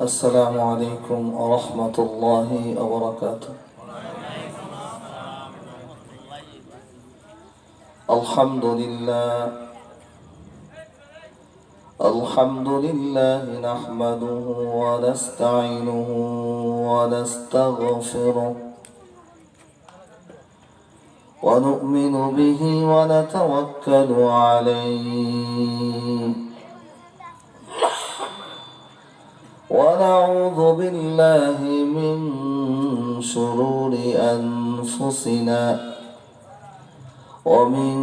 السلام عليكم ورحمة الله وبركاته. الحمد لله نحمده ونستعينه ونستغفره ونؤمن به ونتوكل عليه ونعوذ بالله من شرور أنفسنا ومن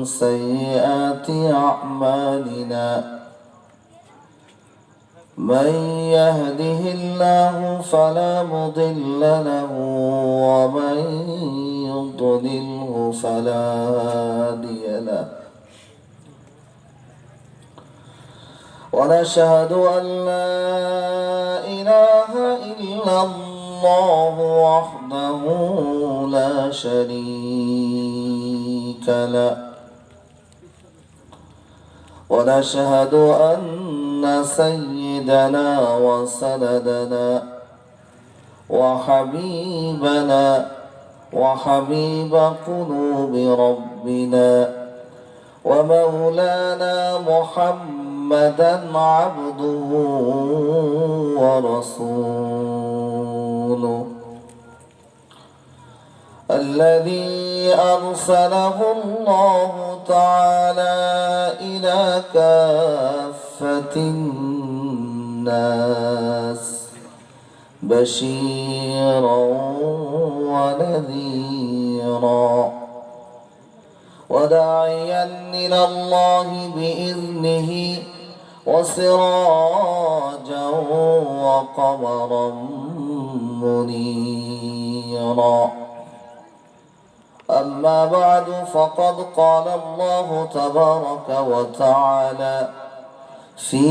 سيئات أعمالنا. من يهده الله فلا مضل له ومن يضلله فلا هادي له. ونشهد أن لا إله إلا الله وحده لا شريك له. ونشهد أن سيدنا وسندنا وحبيبنا وحبيب قلوب ربنا ومولانا محمدا عبده ورسوله الذي أرسله الله تعالى إلى كافة الناس بشيرا ونذيرا وداعيا إلى الله بإذنه وسراجا وقمرا منيرا. أما بعد فقد قال الله تبارك وتعالى في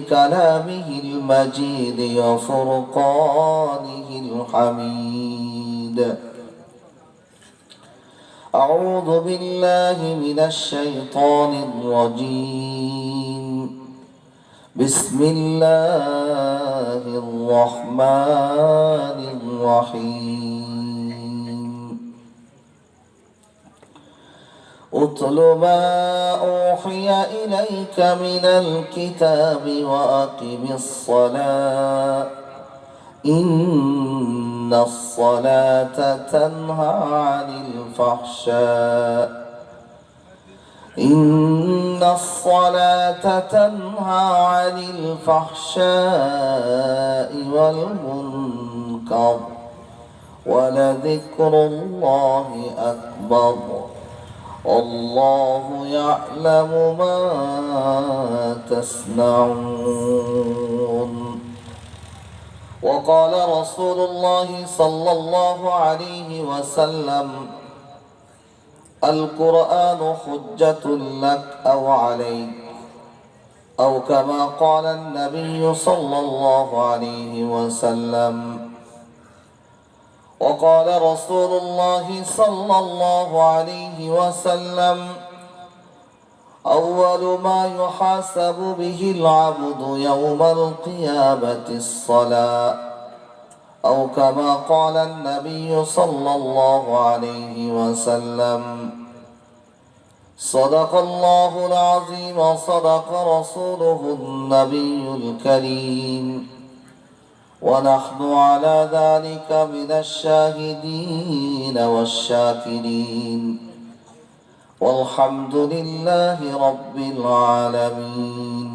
كلامه المجيد وفرقانه الحميد: أعوذ بالله من الشيطان الرجيم. بسم الله الرحمن الرحيم. اتل ما أوحي إليك من الكتاب وأقم الصلاة إن الصلاة تنهى عن الفحشاء والمنكر ولذكر الله أكبر والله يعلم ما تصنعون. وقال رسول الله صلى الله عليه وسلم: القرآن حجة لك أو عليك، أو كما قال النبي صلى الله عليه وسلم. وقال رسول الله صلى الله عليه وسلم: أول ما يحاسب به العبد يوم القيامة الصلاة، أو كما قال النبي صلى الله عليه وسلم. صدق الله العظيم وصدق رسوله النبي الكريم، ونحن على ذلك من الشاهدين والشاكرين، والحمد لله رب العالمين.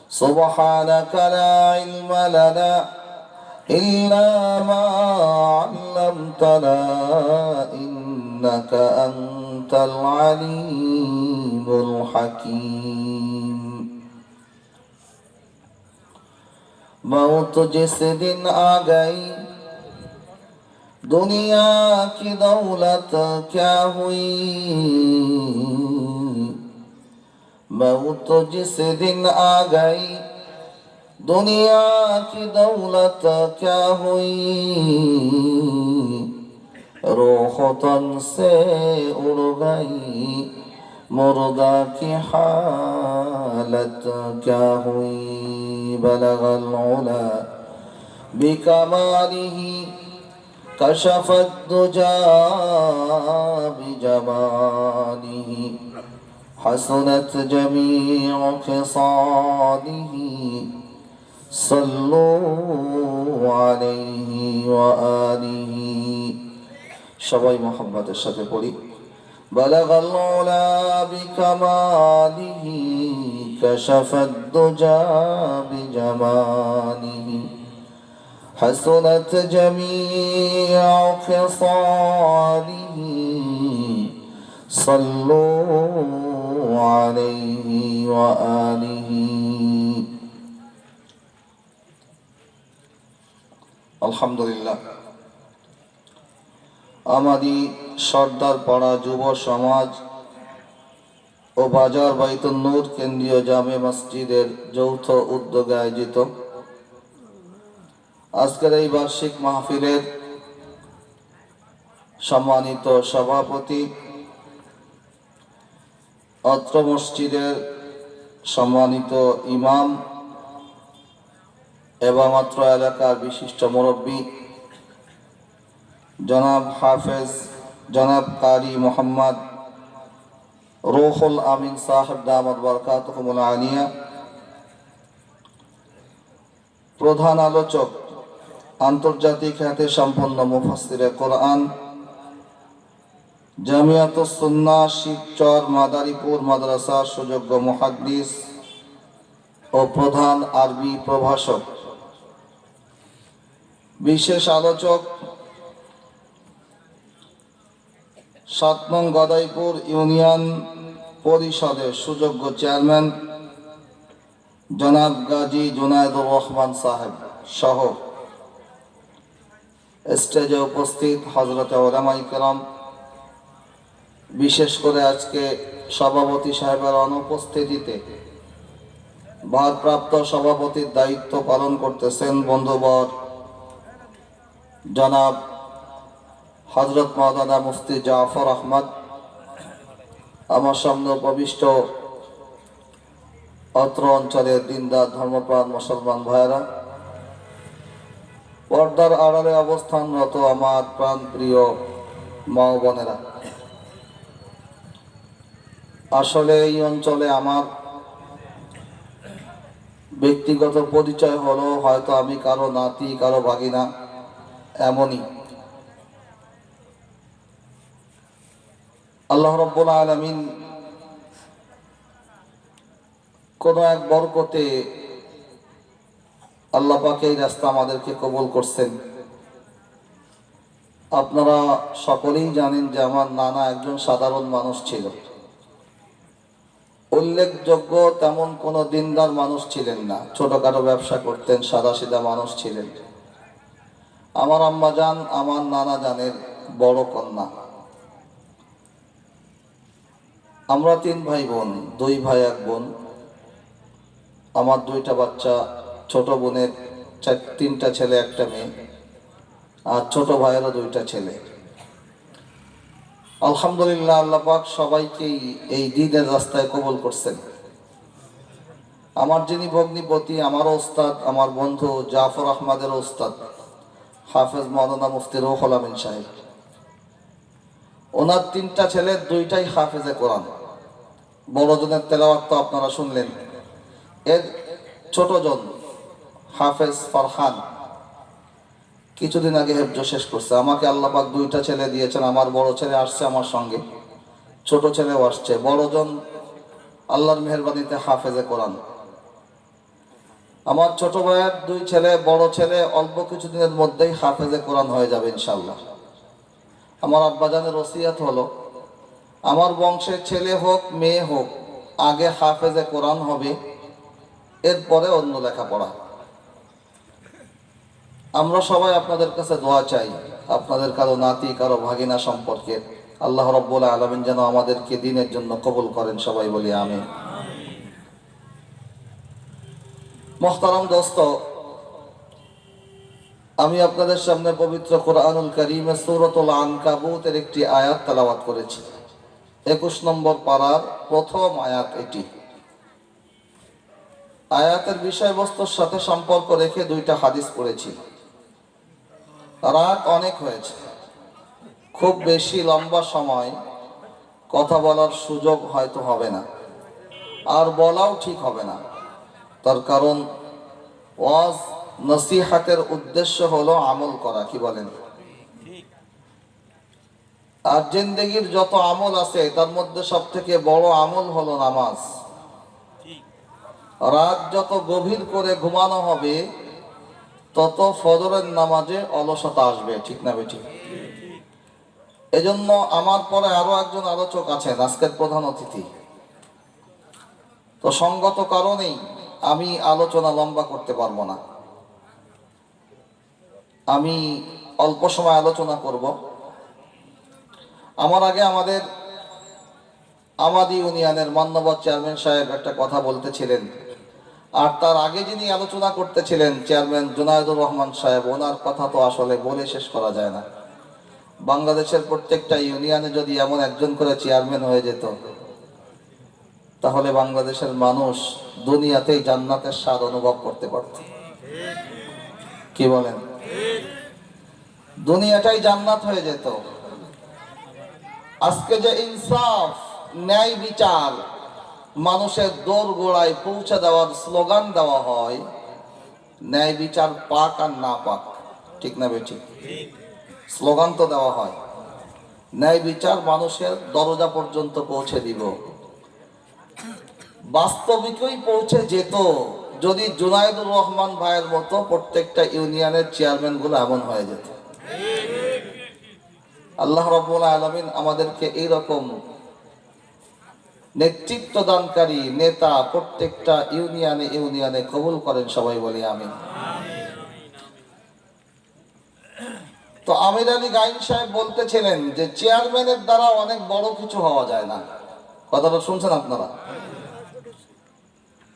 سبحانك لا علم لنا إلا ما علمتنا إنك أنت العليم الحكيم। मौत जिस दिन आ गई दुनिया की दौलत क्या हुई। मौत जिस दिन आ गई दुनिया की दौलत क्या हुई। रूह तन से उड़ गई मुर्दा की हालत क्या हुई। بلغ العلا بكماله كشف الدجى بجماله حسنت جميع خصاله صلوا عليه وآله সবাই মোহাম্মদের সাথে পড়ি بلغ العلا بكماله كشف الدجى بجماله حسنت جميع خصاله صلوا عليه وآله الحمد لله আমাদি সর্দার পাড়া যুব সমাজ ও বাজার বাইতুন নূর কেন্দ্রীয় জামে মসজিদের যৌথ উদ্যোগে আয়োজিত আজকের এই বার্ষিক মাহফিলের সম্মানিত সভাপতি, অত্র মসজিদের সম্মানিত ইমাম এবং অত্র এলাকার বিশিষ্ট মুরব্বী জনাব হাফেজ জনাব কারি মোহাম্মদ রুহুল আমিন সাহেব দামাত বরকাতুহুল আলিয়া, প্রধান আলোচক আন্তর্জাতিক খ্যাতি সম্পন্ন মুফাসসিরে কোরআন জামিয়াতুস সুন্নাহ শিবচর মাদারীপুর মাদ্রাসার সুযোগ্য মুহাদ্দিস ও প্রধান আরবি প্রভাষক, বিশেষ আলোচক ৭ নং গদাইপুর ইউনিয়ন পরিষদের সুযোগ্য চেয়ারম্যান জনাব গাজী জুনায়েদুর রহমান সাহেব সহ স্টেজে উপস্থিত হযরতে উলামায়ে কেরাম, বিশেষ করে আজকে সভাপতি সাহেবের অনুপস্থিতিতে ভারপ্রাপ্ত সভাপতির দায়িত্ব পালন করতেছেন বন্ধুবর জনাব হযরত মাওলানা মুফতি জাফর আহমদ, আমার সামনে উপবিষ্ট অত্র অঞ্চলের দিনদার ধর্মপ্রাণ মুসলমান ভাইয়েরা, পর্দার আড়ালে অবস্থানরত আমার প্রাণপ্রিয় মা ও বোনেরা। আসলে এই অঞ্চলে আমার ব্যক্তিগত পরিচয় হলো হয়তো আমি কারো নাতি, কারো ভাগিনা, এমনই। আল্লাহ রাব্বুল আলামিন কোন এক বরকতে আল্লাহ পাক এই রাস্তা আমাদেরকে কবুল করছেন। আপনারা সকলেই জানেন যে আমার নানা একজন সাধারণ মানুষ ছিল, উল্লেখযোগ্য তেমন কোনো দিনদার মানুষ ছিলেন না, ছোটখাটো ব্যবসা করতেন, সাদাসিধা মানুষ ছিলেন। আমার আম্মা জান আমার নানা জানের বড় কন্যা। আমরা 3 ভাই বোন, 2 ভাই 1 বোন। আমার 2টা বাচ্চা, ছোট বোনের 3টা ছেলে 1টা মেয়ে, আর ছোট ভাইয়েরও 2টা ছেলে। আলহামদুলিল্লাহ, আল্লাহ পাক সবাইকেই এই দ্বীনের রাস্তায় কবুল করছেন। আমার যিনি ভগ্নিপতি, আমারও ওস্তাদ, আমার বন্ধু জাফর আহমদের ওস্তাদ হাফেজ মাওলানা মুফতি রুহুল আমিন সাহেব, ওনার 3টা ছেলে 2টাই হাফেজে কোরআন। বড়জনের তেলাওয়াত তো আপনারা শুনলেন। এর ছোটজন হাফেজ ফারহান কিছুদিন আগে হেফজ শেষ করছে। আমাকে আল্লাহ পাক 2টা ছেলে দিয়েছেন। আমার বড় ছেলে আসছে আমার সঙ্গে, ছোট ছেলেও আসছে। বড়জন আল্লাহর মেহেরবানিতে হাফেজে কোরআন। আমার ছোট ভাইয়ের 2 ছেলে, বড় ছেলে অল্প কিছুদিনের মধ্যেই হাফেজে কোরআন হয়ে যাবে ইনশাআল্লাহ। আমার আব্বাজানের ওসিয়াত হলো আমার বংশের ছেলে হোক মেয়ে হোক আগে হাফেজে কোরআন হবে, এরপরে অন্য লেখাপড়া। আমরা সবাই আপনাদের কাছে দোয়া চাই, আপনাদের কারো নাতি, কারো ভাগিনা সম্পর্কে আল্লাহ রাব্বুল আলামিন যেন আমাদেরকে দ্বীনের জন্য কবুল করেন। সবাই বলি আমিন। মুহতারাম দোস্ত, আমি আপনাদের সামনে পবিত্র কোরআনুল কারীমের সূরাতুল আনকাবুতের একটি আয়াত তেলাওয়াত করেছি। 21 নম্বর পারার প্রথম আয়াত এটি। আয়াতের বিষয়বস্তুর সাথে সম্পর্ক রেখে দুইটা হাদিস পড়েছি। রাত অনেক হয়েছে, খুব বেশি লম্বা সময় কথা বলার সুযোগ হয়তো হবে না, আর বলাও ঠিক হবে না। তার কারণ ওয়াজ নসিহাতের উদ্দেশ্য হলো আমল করা, কি বলেন? আর জিন্দেগির যত আমল আছে তার মধ্যে সব থেকে বড় আমল হলো নামাজ। রাত যত গভীর করে ঘুমানো হবে তত ফজরের নামাজে অলসতা আসবে, ঠিক না বেঠি? এজন্য আমার পরে আরো একজন আলোচক আছেন, আজকের প্রধান অতিথি। তো সঙ্গত কারণেই আমি আলোচনা লম্বা করতে পারবো না, আমি অল্প সময় আলোচনা করব। আমার আগে আমাদের আমাদি ইউনিয়নের মান্যবর চেয়ারম্যান সাহেব একটা কথা বলতেছিলেন, আর তার আগে যিনি আলোচনা করতেছিলেন চেয়ারম্যান জুনায়েদুর রহমান সাহেব, ওনার কথা তো আসলে বলে শেষ করা যায় না। বাংলাদেশের প্রত্যেকটা ইউনিয়নে যদি এমন একজন করে চেয়ারম্যান হয়ে যেত তাহলে বাংলাদেশের মানুষ দুনিয়াতেই জান্নাতের স্বাদ অনুভব করতে পারত, কি বলেন? দুনিয়াটাই জান্নাত হয়ে যেত। আজকে যে ইনসাফ, ন্যায় বিচার মানুষের দোরগোড়ায় পৌঁছে দেওয়ার স্লোগান দেওয়া হয়, ন্যায় বিচার পাক আর না পাক, ঠিক না বেঠিক? স্লোগান তো দেওয়া হয়, ন্যায় বিচার মানুষের দরজা পর্যন্ত পৌঁছে দিব। বাস্তবিকই পৌঁছে যেত যদি জুনায়েদুর রহমান ভাইয়ের মতো প্রত্যেকটা ইউনিয়নের চেয়ারম্যান গুলো এমন হয়ে যেত। আল্লাহ রাব্বুল আলামিন আমাদেরকে এইরকম নেতৃত্ব দানকারী নেতা প্রত্যেকটা ইউনিয়নে ইউনিয়নে কবুল করেন, সবাই বলি আমিন। তো আমির আলী গাইন সাহেব বলতেছিলেন যে চেয়ারম্যানের দ্বারা অনেক বড় কিছু হওয়া যায় না। কথাটা শুনছেন আপনারা?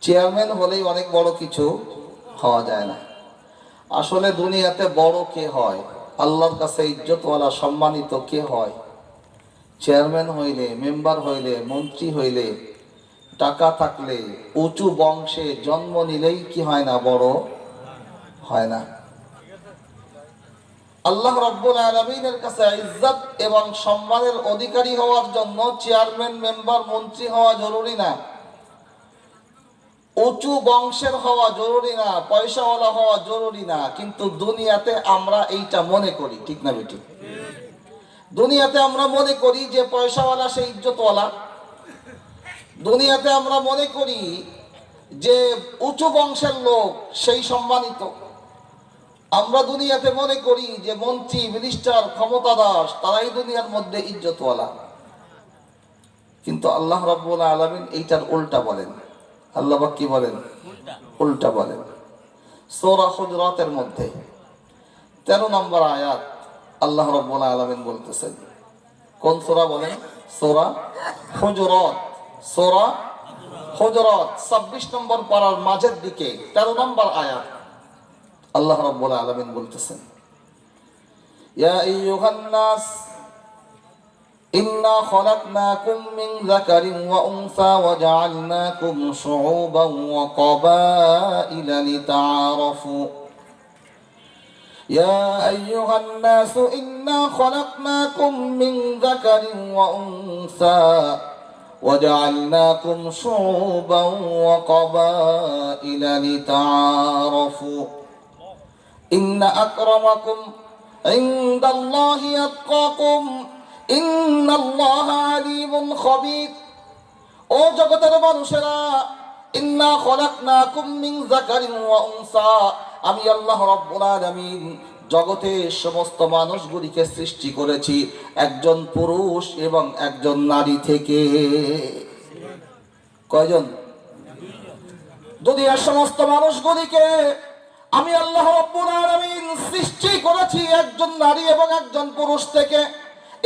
চেয়ারম্যান হলেই অনেক বড় কিছু হওয়া যায় না। আসলে দুনিয়াতে বড় কে হয়? আল্লাহর কাছে ইজ্জতওয়ালা সম্মানিত কে হয়? চেয়ারম্যান হইলে, মেম্বার হইলে, মন্ত্রী হইলে, টাকা থাকলে, উঁচু বংশে জন্ম নিলেই কি হয় না? বড় হয় না। আল্লাহ রাব্বুল আলামিনের কাছে ইজ্জত এবং সম্মানের অধিকারী হওয়ার জন্য চেয়ারম্যান, মেম্বার, মন্ত্রী হওয়া জরুরি না, উঁচু বংশের হওয়া জরুরি না, পয়সাওয়ালা হওয়া জরুরি না। কিন্তু দুনিয়াতে আমরা এইটা মনে করি, ঠিক না বেটি? দুনিয়াতে আমরা মনে করি যে পয়সাওয়ালা সে ইজ্জতওয়ালা। দুনিয়াতে আমরা মনে করি যে উঁচু বংশের লোক সেই সম্মানিত। আমরা দুনিয়াতে মনে করি যে মন্ত্রী, মিনিস্টার, ক্ষমতাধর তারাই দুনিয়ার মধ্যে ইজ্জতওয়ালা। কিন্তু আল্লাহ রাব্বুল আলামিন এইটার উল্টা বলেন। আল্লাহ পাক কি বলেন? উল্টা বলেন। সূরা হুজরাতের মধ্যে 13 নম্বর আয়াত আল্লাহ রাব্বুল আলামিন বলতেছেন। কোন সূরা বলেন? সূরা হুজরাত। সূরা হুজরাত 26 নম্বর পারার মাঝের দিকে 13 নম্বর আয়াত আল্লাহ রাব্বুল আলামিন বলতেছেন, ইয়া আইয়ুহান নাস ইন্না খলাকনাকুম মিন যাকারিন ওয়া উনসা ওয়া জাআলনাকুম শুউবান ওয়া ক্বাবাইলা লিতাআরাফু। ইয়া আইয়ুহান নাস ইন্না খলাকনাকুম মিন যাকারিন ওয়া উনসা ওয়া জাআলনাকুম শুউবান ওয়া ক্বাবাইলা লিতাআরাফু। ইন্না আকরামাকুম ইনদাল্লাহি আতকাকুম ইন্নাল্লাহা আলীমুন খাবীর। ও জগতের মানুষেরা, ইন্না খলাকনাকুম মিন যাকারিন ওয়া উনসা, আমি আল্লাহ রাব্বুল আলামিন জগতের সমস্ত মানুষগুলিকে সৃষ্টি করেছি একজন পুরুষ এবং একজন নারী থেকে। কয়জন? দুনিয়ার সমস্ত মানুষগুলিকে আমি আল্লাহ রাব্বুল আলামিন সৃষ্টি করেছি একজন নারী এবং একজন পুরুষ থেকে।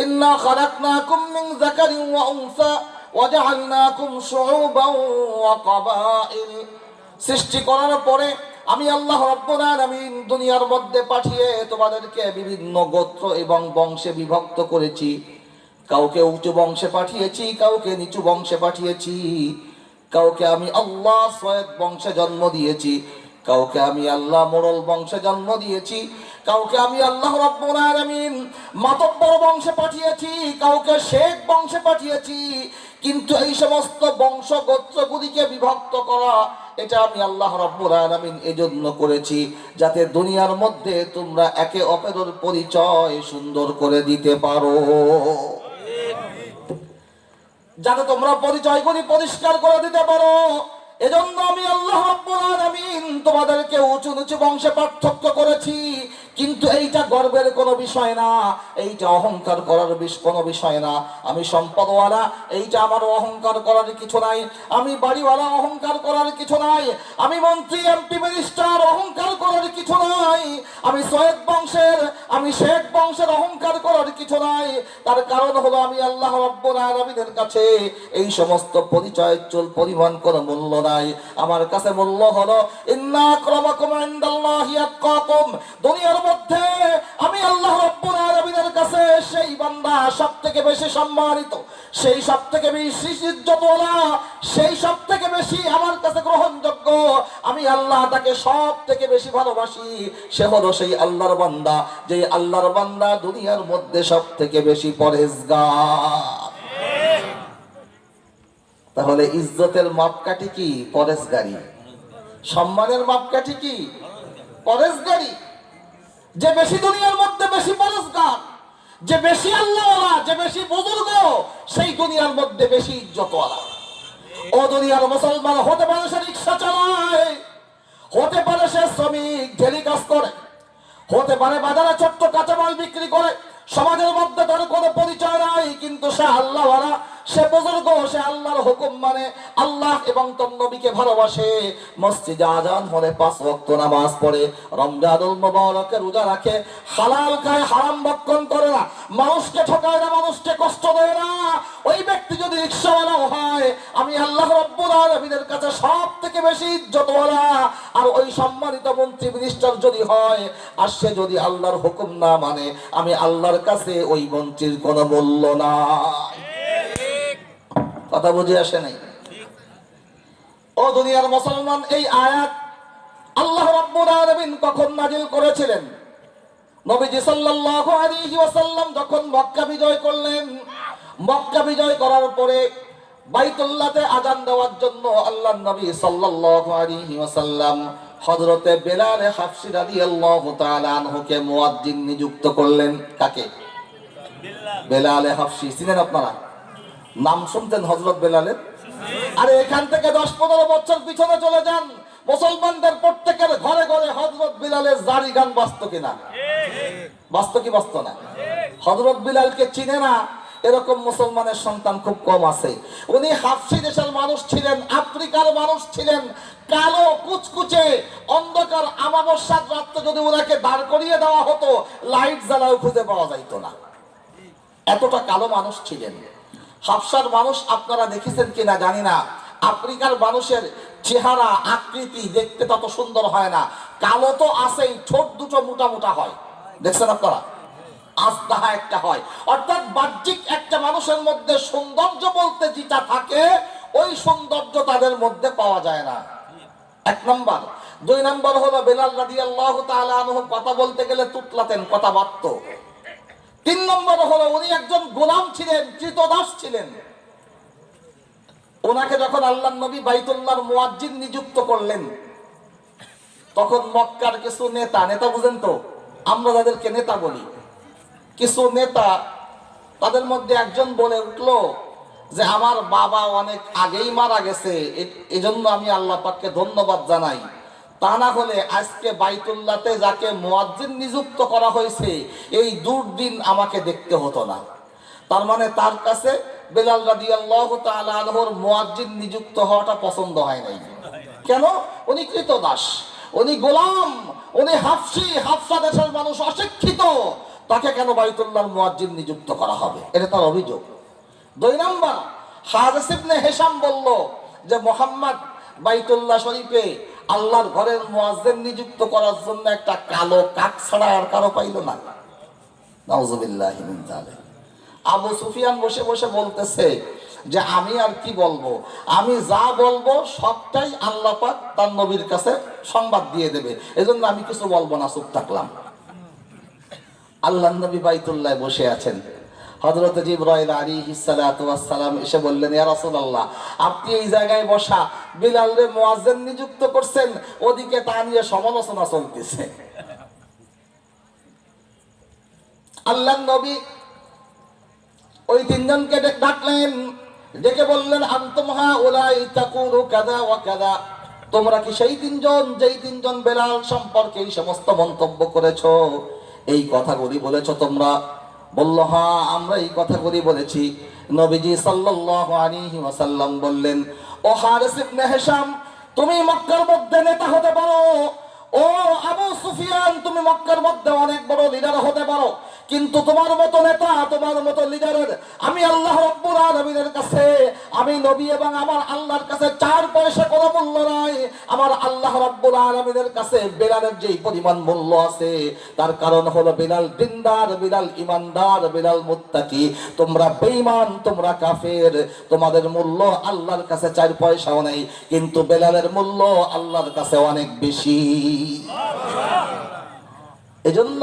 ইন্না খালাকনাকুম মিন যাকারিন ওয়া উনসা ওয়া জাআলনাকুম শুউবান ওয়া ক্বাবাইল। সৃষ্টি করার পরে আমি আল্লাহ রাব্বুল আলামিন দুনিয়ার মধ্যে পাঠিয়ে তোমাদেরকে বিভিন্ন গোত্র এবং বংশে বিভক্ত করেছি। কাউকে উঁচু বংশে পাঠিয়েছি, কাউকে নিচু বংশে পাঠিয়েছি, কাউকে আমি আল্লাহ সৈয়দ বংশে জন্ম দিয়েছি, কাউকে আমি আল্লাহ মোড়ল বংশে জন্ম দিয়েছি, কাউকে আমি আল্লাহ রাব্বুল আলামিন মাতব্বর বংশে পাঠিয়েছি, কাউকে শেখ বংশে পাঠিয়েছি। কিন্তু এই সমস্ত বংশ গোত্রগুলিকে বিভক্ত করা, এটা আমি আল্লাহ রাব্বুল আলামিন এজন্য করেছি যাতে দুনিয়ার মধ্যে তোমরা একে অপরের পরিচয় সুন্দর করে দিতে পারো, যাতে তোমরা পরিচয়গুলি পরিষ্কার করে দিতে পারো। এজন্য আমি আল্লাহ রাব্বুল আলামিন তোমাদেরকে উঁচু নিচু বংশে পার্থক্য করেছি। কিন্তু এইটা গর্বের কোনো বিষয় না, এইটা অহংকার করার কোনো বিষয় না। আমি সম্পদওয়ালা, এইটা আমার অহংকার করার কিছু নাই। আমি বাড়িওয়ালা, অহংকার করার কিছু নাই। আমি মন্ত্রী, এমপি, মিনিস্টার, অহংকার করার কিছু নাই। আমি সৈয়দ বংশের, আমি শেখ বংশের, অহংকার করার কিছু নাই। তার কারণ হলো আমি আল্লাহ রাব্বুল আলামিনের কাছে এই সমস্ত পরিচয়ের চুল পরিমাণ কোনো মূল্য নাই। আমার কাছে মূল্য হলো ইন্না আকরামাকুম ইনদাল্লাহি আতকাকুম। দুনিয়ার মধ্যে আমি আল্লাহ রাব্বুল আলামিনের কাছে সেই বান্দা সবথেকে বেশি সম্মানিত, সেই সবথেকে বেশি ইজ্জতওয়ালা, সেই সবথেকে বেশি আমার কাছে গ্রহণযোগ্য, আমি আল্লাহ তাকে সবথেকে বেশি ভালোবাসি। সে হলো সেই আল্লাহর বান্দা, যে আল্লাহর বান্দা দুনিয়ার মধ্যে সবথেকে বেশি পরেজগার। তাহলে ইজ্জতের মাপকাঠি কি? পরেজগারি। সম্মানের মাপকাঠি কি? পরেজগারি। যে বেশি দুনিয়ার মধ্যে বেশি পরেজগার, যে বেশি আল্লাহওয়ালা, যে বেশি বুজুর্গ, সেই দুনিয়ার মধ্যে বেশি ইজ্জতওয়ালা। ও দুনিয়ার মুসলমান, হতে পারে সে রিক্সা চালায়, হতে পারে সে শ্রমিক ঢেলি কাজ করে, হতে পারে বাজারে ছোট্ট কাঁচামাল বিক্রি করে, সমাজের মধ্যে তার কোনো পরিচয় নাই, কিন্তু সে আল্লাহওয়ালা, সে বুজুর্গ, সে আল্লাহর হুকুম মানে, আল্লাহ এবং তার নবীকে ভালোবাসে। মসজিদে আজান হলে 5 ওয়াক্ত নামাজ পড়ে, রমজানুল মুবারকে রোজা রাখে, হালাল খায়, হারাম ভক্ষণ করে না, মানুষকে ঠকায় না, মানুষকে কষ্ট দেয় না। ওই ব্যক্তি যদি রিকশাওয়ালাও হয়, আমি আল্লাহ রাব্বুল আলামিনের কাছে সবথেকে বেশি ইজ্জতওয়ালা। আর ওই সম্মানিত মন্ত্রী মিনিস্টার যদি হয়, আর সে যদি আল্লাহর হুকুম না মানে, আমি আল্লাহর কাছে ওই মন্ত্রীর কোনো মূল্য নাই। কথা বুঝে আসে নাই? ও দুনিয়ার মুসলমান, এই আয়াত আল্লাহ রাব্বুল আলামিন কখন নাযিল করেছিলেন? নবীজি সাল্লাল্লাহু আলাইহি ওয়াসাল্লাম যখন মক্কা বিজয় করলেন। মক্কা বিজয় করার পরে বাইতুল্লাহতে আযান দেওয়ার জন্য আল্লাহর নবী সাল্লাল্লাহু আলাইহি ওয়াসাল্লাম হযরতে বেলাল হাফসি রাদিয়াল্লাহু তাআলা আনহুকে মুয়াজ্জিন নিযুক্ত করলেন। কাকে? বেলাল হাফসি। চিনেন আপনারা? নাম শুনতেন হযরত বেলালের? আরে এখান থেকে 10-15 বছর পিছনে চলে যান, মুসলমানদের প্রত্যেকের ঘরে ঘরে হযরত বিলালের জারি গান বাজতো কিনা? বাজতো কি বাজতো না? হযরত বিলালকে চিনে না এরকম মুসলমানের সন্তান খুব কম আছে। উনি হাফসি দেশের মানুষ ছিলেন, আফ্রিকার মানুষ ছিলেন, কালো কুচকুচে অন্ধকার আমাবস্যার রাত্রে যদি ওনাকে দাঁড় করিয়ে দেওয়া হতো, লাইট জ্বালাও খুঁজে পাওয়া যাইতো না, এতটা কালো মানুষ ছিলেন। হাফসার মানুষ আপনারা দেখেছেন কিনা জানি না, আফ্রিকার মানুষের চেহারা আকৃতি দেখতে তত সুন্দর হয় না, কালো তো আছেই, ঠোঁট দুটো মোটা মোটা হয়, দেখছেন আপনারা? আস্তাহা একটা হয়, অর্থাৎ বাহ্যিক একটা মানুষের মধ্যে সৌন্দর্য বলতে যেটা থাকে, ওই সৌন্দর্য তাদের মধ্যে পাওয়া যায় না। 1 নম্বর। 2 নম্বর হলো বেলাল রাদিয়াল্লাহু তাআলা আনহু কথা বলতে গেলে তুতলাতেন, কথা বাড়ত। 3 নম্বর হলো উনি একজন গোলাম ছিলেন, ক্রীতদাস ছিলেন। ওনাকে যখন আল্লাহর নবী বাইতুল্লাহর মুয়াজ্জিন নিযুক্ত করলেন, তখন মক্কার কিছু নেতা, নেতা বুঝেন তো, আমরা যাদেরকে নেতা বলি, কিছু নেতা, তাদের মধ্যে একজন বলে উঠলো যে আমার বাবা অনেক আগেই মারা গেছে, এজন্য আমি আল্লাহ পাককে ধন্যবাদ জানাই, তা না হলে আজকে বাইতুল্লাহতে যাকে মুয়াজ্জিন নিযুক্ত করা হয়েছে, এই দুর্দিন আমাকে দেখতে হতো না। তার মানে তার কাছে বেলাল রাদিয়াল্লাহু তাআলা আনহুর মুয়াজ্জিন নিযুক্ত হওয়াটা পছন্দ হয় নাই। কেন? উনি ক্রীতদাস, উনি গোলাম, উনি হাফসি, হাফসা দেশের মানুষ, অশিক্ষিত, তাকে কেন বাইতুল্লাহর মুয়াজ্জিন নিযুক্ত করা হবে? এটা তার অভিযোগ। 2 নম্বর, হারিস ইবনে হিশাম বলল যে মুহাম্মদ বাইতুল্লাহ শরীফে আল্লাহর ঘরের মুয়াজ্জিন নিযুক্ত করার জন্য একটা কালো কাক ছাড়া আর কারো পাইল না। নাউজুবিল্লাহি মিন যালিক। আবু সুফিয়ান বসে বসে বলতেছে, যে আমি আর কি বলবো, আমি যা বলবো সবটাই আল্লাহ পাক তার নবীর কাছে সংবাদ দিয়ে দেবে, এজন্য আমি কিছু বলবো না, চুপ থাকলাম। আল্লাহ নবী বাইতুল্লাহ বসে আছেন। হযরত জিবরাইল আলাইহিস সালাতু ওয়াস সালাম এসে বললেন, ইয়া রাসূলুল্লাহ, আপনি এই জায়গায় বসা বিলালরে মুয়াজ্জিন নিযুক্ত করছেন, ওদিকে তা নিয়ে সমালোচনা চলতেছে। আল্লাহ নবী ওই তিনজনকে ডাকলেন, ডেকে বললেন, আনতুম হাউলাই তাকুলু কাযা ওয়া কাযা, তোমরা কি সেই তিনজন যেই তিনজন বেলাল সম্পর্কে এই সমস্ত মন্তব্য করেছো, এই কথাগুলি বলেছো তোমরা? বলল, হ্যাঁ, আমরা এই কথাগুলি বলেছি। নবীজি সাল্লাল্লাহু আলাইহি ওয়াসাল্লাম বললেন, ও হারিস ইবনে হিশাম, তুমি মক্কার মধ্যে নেতা হতে পারো, ও আবু সুফিয়ান, তুমি মক্কার মধ্যে অনেক বড় লিডার হতে পারো, কিন্তু তোমার মতো নেতা, তোমার মতো লিডারের আমি আল্লাহ রাব্বুল আলামিনের কাছে, আমি নবী এবং আমার আল্লাহর কাছে 4 পয়সা কোনো মূল্য নাই। আমার আল্লাহ রাব্বুল আলামিনের কাছে বেলালের যেই পরিমাণ মূল্য আছে, তার কারণ হলো বেলাল দিনদার, বেলাল ইমানদার, বেলাল মুত্তাকি। তোমরা বেঈমান, তোমরা কাফের, তোমাদের মূল্য আল্লাহর কাছে 4 পয়সাও নেই, কিন্তু বেলালের মূল্য আল্লাহর কাছে অনেক বেশি। এজন্য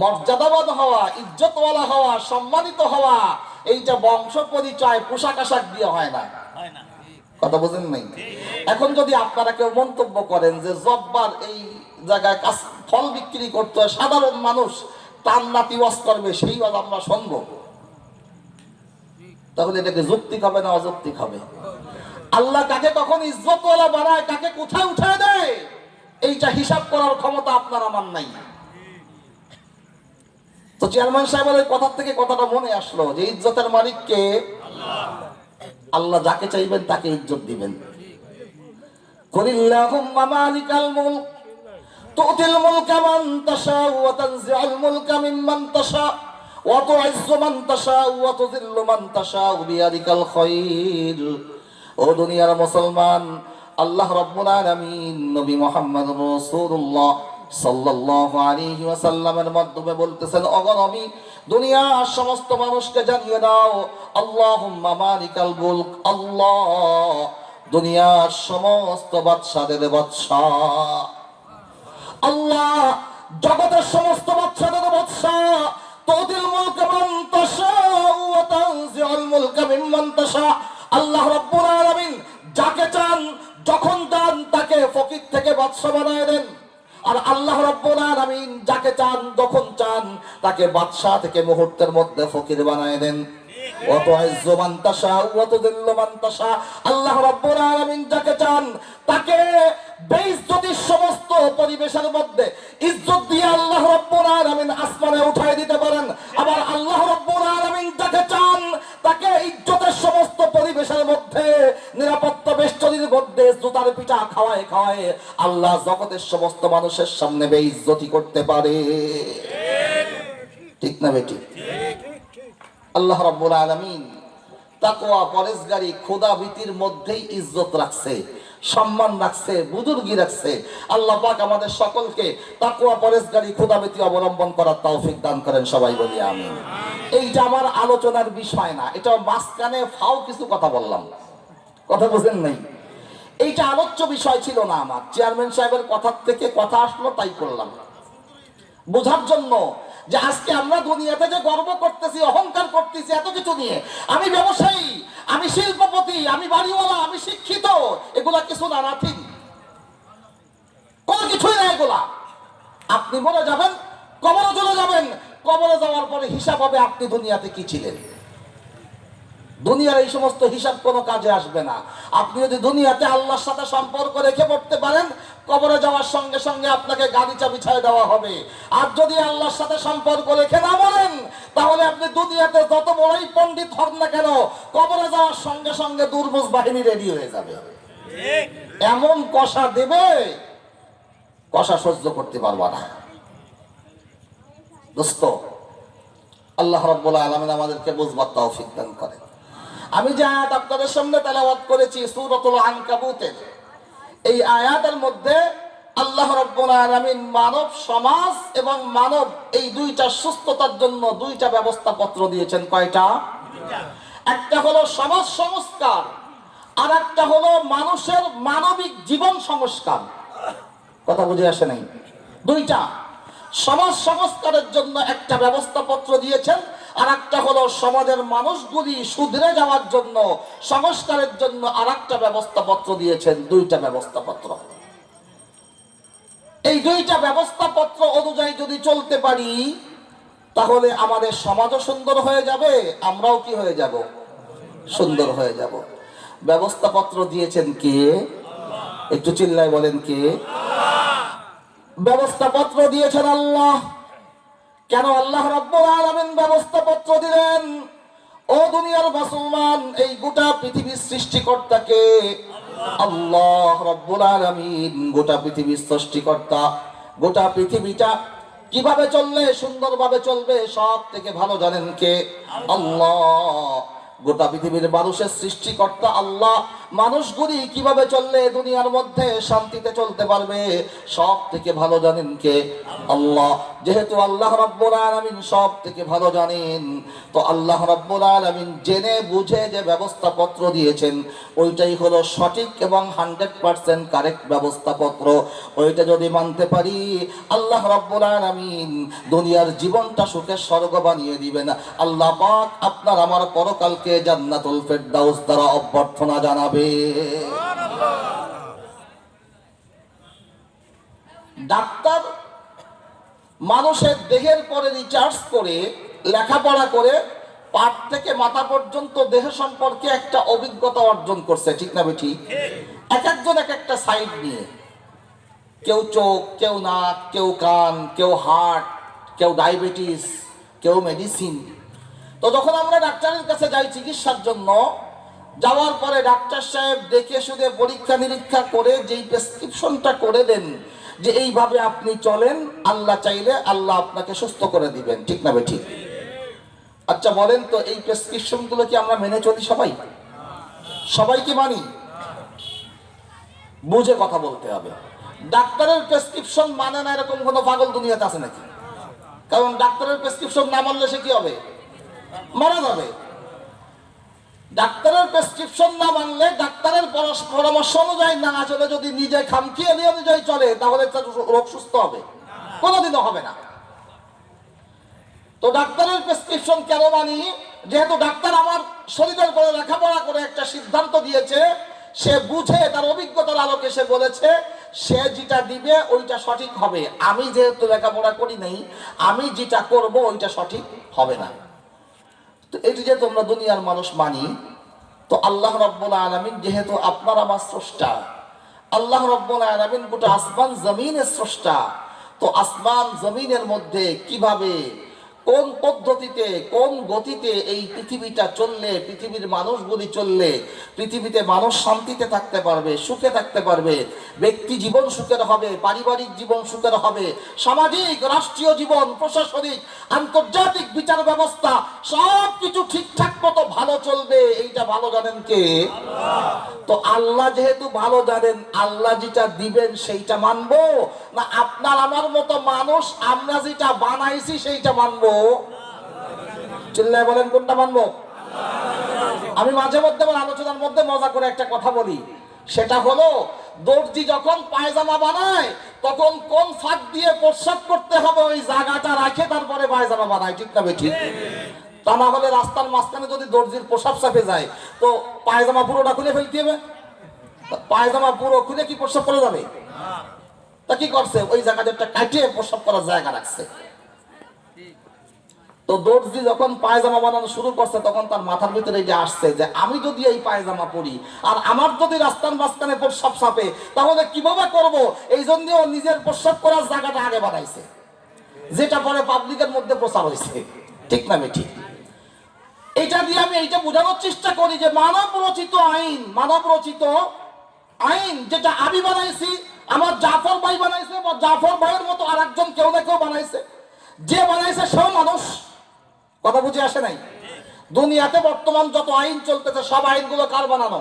মর্যাদাবান হওয়া, ইজ্জতওয়ালা হওয়া, সম্মানিত হওয়া, এইটা বংশ পরিচয় পোশাক আশাক দিয়ে হয় না। কথা বুঝেন নাই? এখন যদি আপনারা কেউ মন্তব্য করেন যে জব্বার এই জায়গায় ফল বিক্রি করতে হয়, সাধারণ মানুষ টান্নাতি ওয়াজ করবে, সেই ওয়াজ আমরা শুনবো, তাহলে এটাকে যৌক্তিক হবে না অযৌক্তিক হবে? আল্লাহ কাকে কখন ইজ্জতওয়ালা বানায়, কাকে কোথায় উঠায় দেয়, এইটা হিসাব করার ক্ষমতা আপনার আমার নাই। তো চেয়ারম্যান সাহেবের ওই কথা থেকে কথাটা মনে আসলো যে ইজ্জতের মালিককে আল্লাহ, যাকে চাইবেন তাকে ইজ্জত দিবেন। কুলিল্লাহুম্মা মালিকাল মুলক তুতিল মুলকা মান তাশা ওয়া তানজিউল মুলকা মিম্মান তাশা ওয়া তুইজ্জু মান তাশা ওয়া তুযিল্লু মান তাশা বিয়াদিকাল খায়র। ও দুনিয়ার মুসলমান, আল্লাহ রাব্বুল আলামিন নবী মুহাম্মদ রাসূলুল্লাহ সাল্লাল্লাহু আলাইহি ওয়াসাল্লামের মাধ্যমে বলতেছেন, ওগো নবী, দুনিয়ার সমস্ত মানুষকে জানিয়ে দাও, আল্লাহুম্মা মালিকাল মুলক, আল্লাহ দুনিয়ার সমস্ত বাদশাদের বাদশাহ, আল্লাহ জগতের সমস্ত বাদশাদের বাদশাহ, তুতিল মুলকা মান তাশা ওয়া তানজিউল মুলকা মিম্মান তাশা। আল্লাহ রাব্বুল আলামিন যাকে চান যখন চান তাকে ফকির থেকে বাদশা বানায় দেন, আর আল্লাহ রাব্বুল আলামিন যাকে চান যখন চান তাকে বাদশা থেকে মুহূর্তের মধ্যে ফকির বানায় দেন। ওয়া তুইজ্জু মান তাশা ওয়া তুযিল্লু মান তাশা। আল্লাহ রাব্বুল আলামিন যাকে চান তাকে বেইজ্জতির সমস্ত পরিবেশের মধ্যে ইজ্জত দিয়ে আল্লাহ রাব্বুল আলামিন আসমানে উঠায় দিতে পারেন। আবার আল্লাহ রাব্বুল আলামিন যাকে চান তাকে ইজ্জতের সমস্ত পরিবেশের মধ্যে, নিরাপত্তা বেষ্টনীর মধ্যে জুতার পিঠা খাওয়ায় খাওয়ায় আল্লাহ জগতের সমস্ত মানুষের সামনে বেইজ্জতি করতে পারে। ঠিক না বেটি? আল্লাহ রাব্বুল আলামিন তাকওয়া, পরেজগারি, খোদা ভীতির মধ্যেই ইজ্জত রাখছে, সম্মান রাখছে, বুজুর্গি রাখছে। আল্লাহ পাক আমাদের সকলকে তাকওয়া, পরেজগারি, খোদা ভীতি অবলম্বন করার তৌফিক দান করেন, সবাই বলি আমিন। এইটা আমার আলোচনার বিষয় না, এটা মাঝখানে ফাও কিছু কথা বললাম, কথা বুঝেন নাই? এইটা আলোচ্য বিষয় ছিল না আমার, চেয়ারম্যান সাহেবের কথা থেকে কথা আসলো তাই করলাম, বোঝার জন্য যে আজকে আমরা দুনিয়াতে যে গর্ব করতেছি, অহংকার করতেছি এত কিছু নিয়ে, আমি ব্যবসায়ী, আমি শিল্পপতি, আমি বাড়িওয়ালা, আমি শিক্ষিত, এগুলা কিছু না, নাথিং, কোনো কিছুই না এগুলা। আপনি মরে যাবেন, কবরে চলে যাবেন, কবরে যাওয়ার পরে হিসাব হবে আপনি দুনিয়াতে কি ছিলেন। দুনিয়ার এই সমস্ত হিসাব কোনো কাজে আসবে না। আপনি যদি দুনিয়াতে আল্লাহর সাথে সম্পর্ক রেখে পড়তে পারেন, কবরে যাওয়ার সঙ্গে সঙ্গে আপনাকে গালিচা বিছায় দেওয়া হবে। আর যদি আল্লাহর সাথে সম্পর্ক রেখে না বলেন, তাহলে আপনি দুনিয়াতে যত বড়ই পণ্ডিত হন না কেন, কবরে যাওয়ার সঙ্গে সঙ্গে দুর্বুঝ বাহিনী রেডি হয়ে যাবে, এমন কষা দেবে, কষা সহ্য করতে পারবা না। দোস্ত, আল্লাহ রাব্বুল আলামিন আমাদেরকে বুঝবার তৌফিক দান করেন। আমি যে আয়াত আপনাদের সামনে তেলাওয়াত করেছি সূরাতুল আনকাবুতের, এই আয়াতের মধ্যে আল্লাহ রাব্বুল আলামিন মানব সমাজ এবং মানব এই দুইটা সুস্থতার জন্য দুইটা ব্যবস্থা পত্র দিয়েছেন। কয়টা? একটা হলো সমাজ সংস্কার, আর একটা হলো মানুষের মানবিক জীবন সংস্কার। কথা বুঝে আসে নাই? দুইটা। সমাজ সংস্কারের জন্য একটা ব্যবস্থাপত্র দিয়েছেন, আর একটা হলো সমাজের মানুষগুলি শুধরে যাওয়ার জন্য সংস্কারের জন্য আর একটা ব্যবস্থাপত্র দিয়েছেন। দুইটা ব্যবস্থাপত্র। এই দুইটা ব্যবস্থাপত্র অনুযায়ী যদি চলতে পারি তাহলে আমাদের সমাজও সুন্দর হয়ে যাবে, আমরাও কি হয়ে যাব? সুন্দর হয়ে যাব। ব্যবস্থাপত্র দিয়েছেন কে? একটু চিল্লায় বলেন কে? ব্যবস্থাপত্র দিয়েছেন আল্লাহ। কেন আল্লাহ রাব্বুল আলামিন ব্যবস্থাপত্র দিলেন? ও দুনিয়ার মুসলমান, এই গোটা পৃথিবীর সৃষ্টিকর্তাকে আল্লাহ রাব্বুল আলামিন, গোটা পৃথিবীর সৃষ্টিকর্তা। গোটা পৃথিবীটা কিভাবে চললে সুন্দরভাবে চলবে সব থেকে ভালো জানেন কে? আল্লাহ। গোটা পৃথিবীর মানুষের সৃষ্টিকর্তা আল্লাহ। মানুষগুলি কিভাবে চললে দুনিয়ার মধ্যে শান্তিতে চলতে পারবে সব থেকে ভালো জানেন কে? আল্লাহ। যেহেতু আল্লাহ রাব্বুল আলামিন সব থেকে ভালো জানেন, তো আল্লাহ রাব্বুল আলামিন জেনে বুঝে যে ব্যবস্থাপত্র দিয়েছেন ওইটাই হলো সঠিক এবং 100% কারেক্ট ব্যবস্থাপত্র। ওইটা যদি মানতে পারি আল্লাহ রাব্বুল আলামিন দুনিয়ার জীবনটা সুখের স্বর্গ বানিয়ে দিবেন। আল্লাহ পাক আপনার আমার পরকালকে জান্নাতুল ফেরদাউস দ্বারা অভ্যর্থনা জানাবে। ডাক্তার মানুষের দেহের পরে রিসার্চ করে, লেখাপড়া করে, পাট থেকে মাথা পর্যন্ত দেহ সম্পর্কে একটা অভিজ্ঞতা অর্জন করছে, ঠিক না বেঠিক? এক একজন এক একটা সাইড নিয়ে, কেউ চোখ, কেউ নাক, কেউ কান, কেউ হার্ট, কেউ ডায়াবেটিস, কেউ মেডিসিন। তো যখন আমরা ডাক্তারের কাছে যাই চিকিৎসার জন্য, যাওয়ার পরে ডাক্তার সাহেব দেখে শুনে পরীক্ষা নিরীক্ষা করে যেই প্রেসক্রিপশনটা করে দেন যে এইভাবে আপনি চলেন, আল্লাহ চাইলে আল্লাহ আপনাকে সুস্থ করে দিবেন, ঠিক না বেঠিক? আচ্ছা বলেন তো, এই প্রেসক্রিপশন গুলো কি আমরা মেনে চলি? সবাই সবাই কি মানি? বুঝে কথা বলতে হবে। ডাক্তারের প্রেসক্রিপশন মানে না এরকম কোনো পাগল দুনিয়াতে আছে নাকি? কারণ ডাক্তারের প্রেসক্রিপশন না মানলে সে কি হবে? মারা যাবে। ডাক্তারের প্রেসক্রিপশন না মানলে, ডাক্তারের পরামর্শ অনুযায়ী না চলে, যদি নিজে খামখিয়ে নিয়ে অনুযায়ী চলে তাহলে তার রোগ সুস্থ হবে? কোনোদিনও হবে না। তো ডাক্তারের প্রেসক্রিপশন কেন মানি? যেহেতু ডাক্তার আমার শরীরের পরে লেখাপড়া করে একটা সিদ্ধান্ত দিয়েছে, সে বুঝে তার অভিজ্ঞতার আলোকে সে বলেছে সে যেটা দিবে ওইটা সঠিক হবে। আমি যেহেতু লেখাপড়া করি নাই, আমি যেটা করব ওইটা সঠিক হবে না। তো এটি যে তোমরা দুনিয়ার মানুষ মানি, তো আল্লাহ রাব্বুল আলামিন যেহেতু আপনার আমার স্রষ্টা, আল্লাহ রাব্বুল আলামিন গোটা আসমান জমিনের স্রষ্টা, তো আসমান জমিনের মধ্যে কিভাবে, কোন পদ্ধতিতে, কোন গতিতে এই পৃথিবীটা চললে, পৃথিবীর মানুষগুলি চললে পৃথিবীতে মানুষ শান্তিতে থাকতে পারবে, সুখে থাকতে পারবে, ব্যক্তি জীবন সুখের হবে, পারিবারিক জীবন সুখের হবে, সামাজিক রাষ্ট্রীয় জীবন, প্রশাসনিক, আন্তর্জাতিক বিচার ব্যবস্থা সব কিছু ঠিকঠাক মতো ভালো চলবে, এইটা ভালো জানেন কে? তো আল্লাহ যেহেতু ভালো জানেন, আল্লাহ যেটা দিবেন সেইটা মানবো, না আপনার আমার মতো মানুষ আমরা যেটা বানাইছি সেইটা মানবো? চিল্লায় বলেন কোনটা মানবো? আমি মাঝে মধ্যে আমার আলোচনার মধ্যে মজা করে একটা কথা বলি, সেটা হলো দর্জি যখন পায়জামা বানায় তখন কোন ফাঁক দিয়ে প্রস্রাব করতে হবে ওই জায়গাটা রাখে তারপরে পায়জামা বানায়, ঠিক না বেঠিক? তা না হলে রাস্তার মাঝখানে যদি দর্জির প্রস্রাব চাপে যায় তো পায়জামা পুরোটা খুলে ফেলতে হবে। পায়জামা পুরো খুলে কি প্রস্রাব করে যাবে? তা কি করছে, ওই জায়গাটা একটা কাটিয়ে প্রস্রাব করার জায়গা রাখছে। তো দর্জি যখন পায়জামা বানানো শুরু করছে তখন তার মাথার ভিতরে এটা আসছে যে আমি যদি এই পায়জামা পরি আর আমার যদি রাস্তার মাঝখানে প্রস্রাব চাপে তাহলে কিভাবে করব, এই জন্য ও নিজের প্রস্রাব করার জায়গাটা আগে বানাইছে, যেটা পরে পাবলিকের মধ্যে প্রচার হয়েছে, ঠিক না বেঠিক? এটা দিয়ে আমি এইটা বোঝানোর চেষ্টা করি যে মানব রচিত আইন, মানব রচিত আইন যেটা আমি বানাইছি, আমার জাফর ভাই বানাইছে, বা জাফর ভাইয়ের মতো আর একজন কেউ না কেউ বানাইছে, যে বানাইছে সেও মানুষ। কথা বুঝে আসে নাই? দুনিয়াতে বর্তমান যত আইন চলতেছে সব আইনগুলো কার বানানো?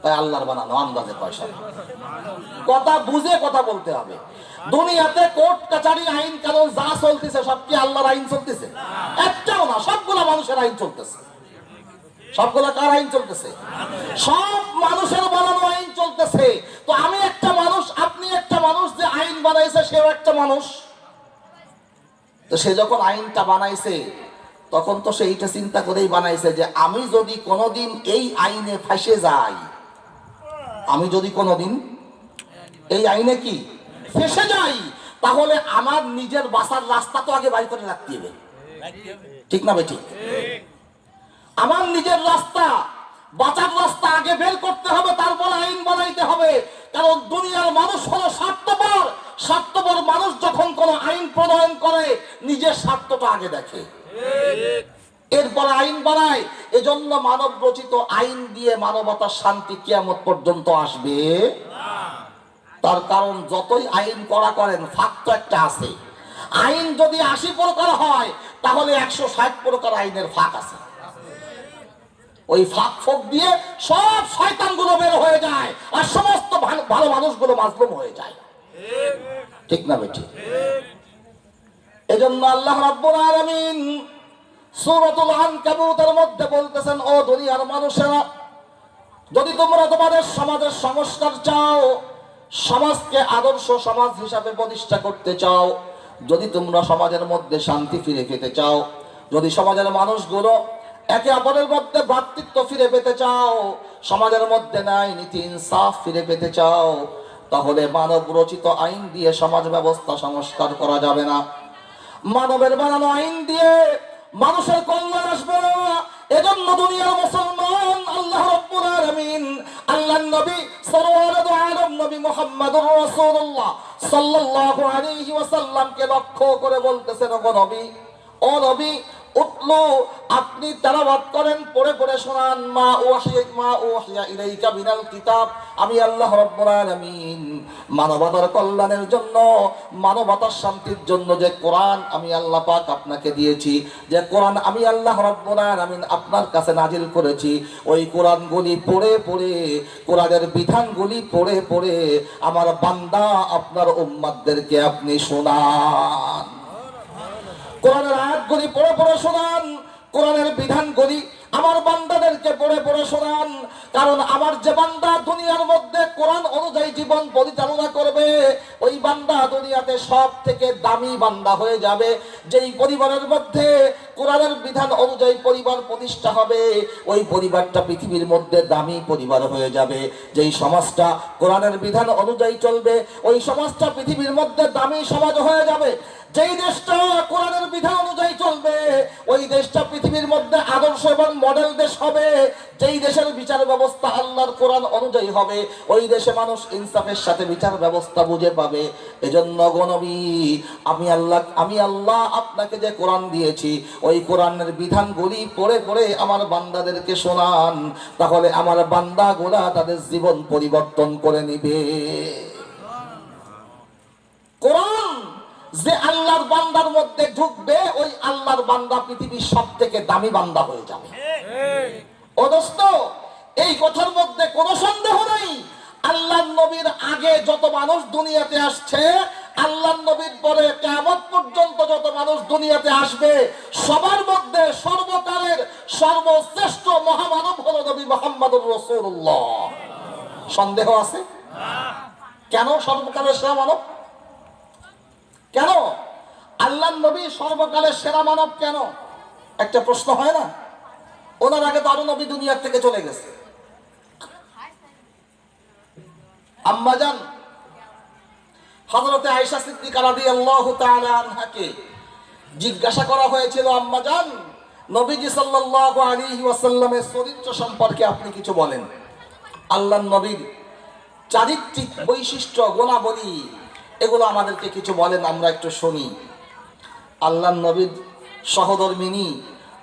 তাই আল্লাহর বানানো, আন্দাজে পয়সা। কথা বুঝে কথা বলতে হবে। দুনিয়াতে কোর্ট কাচারি আইন কানুন যা চলতেছে সব কি আল্লাহর আইন চলতেছে? একটাও না, সবগুলো মানুষের আইন চলতেছে। সবগুলা কার আইন চলতেছে? সব মানুষের বানানো আইন চলতেছে। তো আমি একটা মানুষ, আপনি একটা মানুষ, যে আইন বানাইছে সেও একটা মানুষ। তো সে যখন আইনটা বানাইছে তখন তো সে এইটা চিন্তা করেই বানাইছে যে আমি যদি কোনোদিন এই আইনে ফাঁসে যাই, আমি যদি কোনোদিন এই আইনে কি ফেসে যাই, তাহলে আমার নিজের বাঁচার রাস্তা তো আগে বাইর করে রাখতে হবে, ঠিক না বেঠিক? আমার নিজের রাস্তা, বাঁচার রাস্তা আগে বের করতে হবে, তারপরে আইন বানাইতে হবে। কারণ দুনিয়ার মানুষ হলো স্বার্থপর। স্বার্থপর মানুষ যখন কোনো আইন প্রণয়ন করে নিজের স্বার্থটা আগে দেখে, এরপরে আইন বানায়। এজন্য মানব রচিত আইন দিয়ে মানবতার শান্তি কিয়ামত পর্যন্ত আসবে। তার কারণ যতই আইন করা করেন, ফাঁক তো একটা আছে। আইন যদি 80 প্রকার হয়, তাহলে 160 প্রকার আইনের ফাঁক আছে। ওই ফাঁক ফোক দিয়ে সব শয়তানগুলো বের হয়ে যায়, আর সমস্ত ভালো মানুষগুলো মাজলুম হয়ে যায়, ঠিক না বেটি? এজন্য আল্লাহ রাব্বুল আলামিন সূরাতুল আনকাবুতের মধ্যে বলতেছেন, ও দুনিয়ার মানুষেরা, যদি তোমরা তোমাদের সমাজের সংস্কার চাও, সমাজকে আদর্শ সমাজ হিসাবে প্রতিষ্ঠা করতে চাও, যদি তোমরা সমাজের মধ্যে শান্তি ফিরে পেতে চাও, যদি সমাজের মানুষগুলো একে অপরের মধ্যে ভ্রাতৃত্ব ফিরে পেতে চাও, সমাজের মধ্যে ন্যায় নীতি ইনসাফ ফিরে পেতে চাও, তাহলে মানব রচিত আইন দিয়ে সমাজ ব্যবস্থা সংস্কার করা যাবে না। মানবের বানানো আইন দিয়ে মানুষের কল্যাণ আসবে না। এজন্য দুনিয়ার মুসলমান আল্লাহ রাব্বুল আলামিন আল্লাহর নবী সরওয়ারে আলম নবী মুহাম্মদুর রাসূলুল্লাহ সাল্লাল্লাহু আলাইহি ওয়াসাল্লামকে লক্ষ্য করে বলতেছেন, ও নবী উতলু, আপনি তেলাওয়াত করেন, পড়ে পড়ে শোনান, মা উহিয়া ইলাইকা মিনাল কিতাব। আমি আল্লাহ রাব্বুল আলামিন মানবতার কল্যাণের জন্য, মানবতার শান্তির জন্য যে কোরআন আমি আল্লাহ পাক আপনাকে দিয়েছি, যে কোরআন আমি আল্লাহ রাব্বুল আলামিন আপনার কাছে নাজিল করেছি, ওই কোরআনগুলি পড়ে পড়ে, কোরআনের বিধানগুলি পড়ে পড়ে আমার বান্দা আপনার উম্মতদেরকে আপনি শোনান। কোরআনের আয়াতগুলি পড়ে পড়ে শোনান, কোরআনের বিধানগুলি আমার বান্দাদেরকে পড়ে পড়ে শোনান। কারণ আমার যে বান্দা দুনিয়ার মধ্যে কোরআন অনুযায়ী জীবন পরিচালনা করবে, ওই বান্দা দুনিয়াতে সব থেকে দামি বান্দা হয়ে যাবে। যেই পরিবারের মধ্যে কোরআনের বিধান অনুযায়ী পরিবার প্রতিষ্ঠা হবে, ওই পরিবারটা পৃথিবীর মধ্যে দামি পরিবার হয়ে যাবে। যেই সমাজটা কোরআনের বিধান অনুযায়ী চলবে, ওই সমাজটা পৃথিবীর মধ্যে দামি সমাজ হয়ে যাবে। যেই দেশটা কোরআনের বিধান অনুযায়ী চলবে, ওই দেশটা পৃথিবীর মধ্যে আদর্শ এবং মডেল দেশ হবে। যেই দেশের বিচার ব্যবস্থা আল্লাহর কোরআন অনুযায়ী হবে, ওই দেশে মানুষ ইনসাফের সাথে বিচার ব্যবস্থা বুঝে পাবে। এজন্য গো নবী, আমি আল্লাহ আপনাকে যে কোরআন দিয়েছি, ওই কোরআনের বিধানগুলি পড়ে পড়ে আমার বান্দাদেরকে শোনান, তাহলে আমার বান্দাগুলা তাদের জীবন পরিবর্তন করে নিবে। কোরআন যে আল্লাহর বান্দার মধ্যে ঢুকবে, ওই আল্লাহর বান্দা পৃথিবীর সব থেকে দামি বান্দা হয়ে যাবে। ও দোস্ত, এই কথার মধ্যে কোনো সন্দেহ নেই। আল্লাহর নবীর আগে যত মানুষ দুনিয়াতে আসছে, আল্লাহর নবীর পরে কিয়ামত পর্যন্ত যত মানুষ দুনিয়াতে আসবে, সবার মধ্যে সর্বকালের সর্বশ্রেষ্ঠ মহামানব হলো নবী মুহাম্মদুর রাসূলুল্লাহ। সন্দেহ আছে? কেন সর্বকালের সেরা মানব? কেন আল্লাহর নবী সর্বকালের সেরা মানব? কেন? একটা প্রশ্ন হয় না? ওনার আগে তো আরো নবী দুনিয়ার থেকে চলে গেছে। আম্মাজান হযরতে আয়েশা সিদ্দিকা রাদিয়াল্লাহু তাআলা আনহাকে জিজ্ঞাসা করা হয়েছিল, আম্মাজান, নবীজি সাল্লাল্লাহু আলাইহি ওয়াসাল্লামের চরিত্র সম্পর্কে আপনি কিছু বলেন। আল্লাহর নবীর চারিত্রিক বৈশিষ্ট্য, গুণাবলী, এগুলো আমাদেরকে কিছু বলেন, আমরা একটু শুনি। আল্লাহর নবীর সহধর্মিনী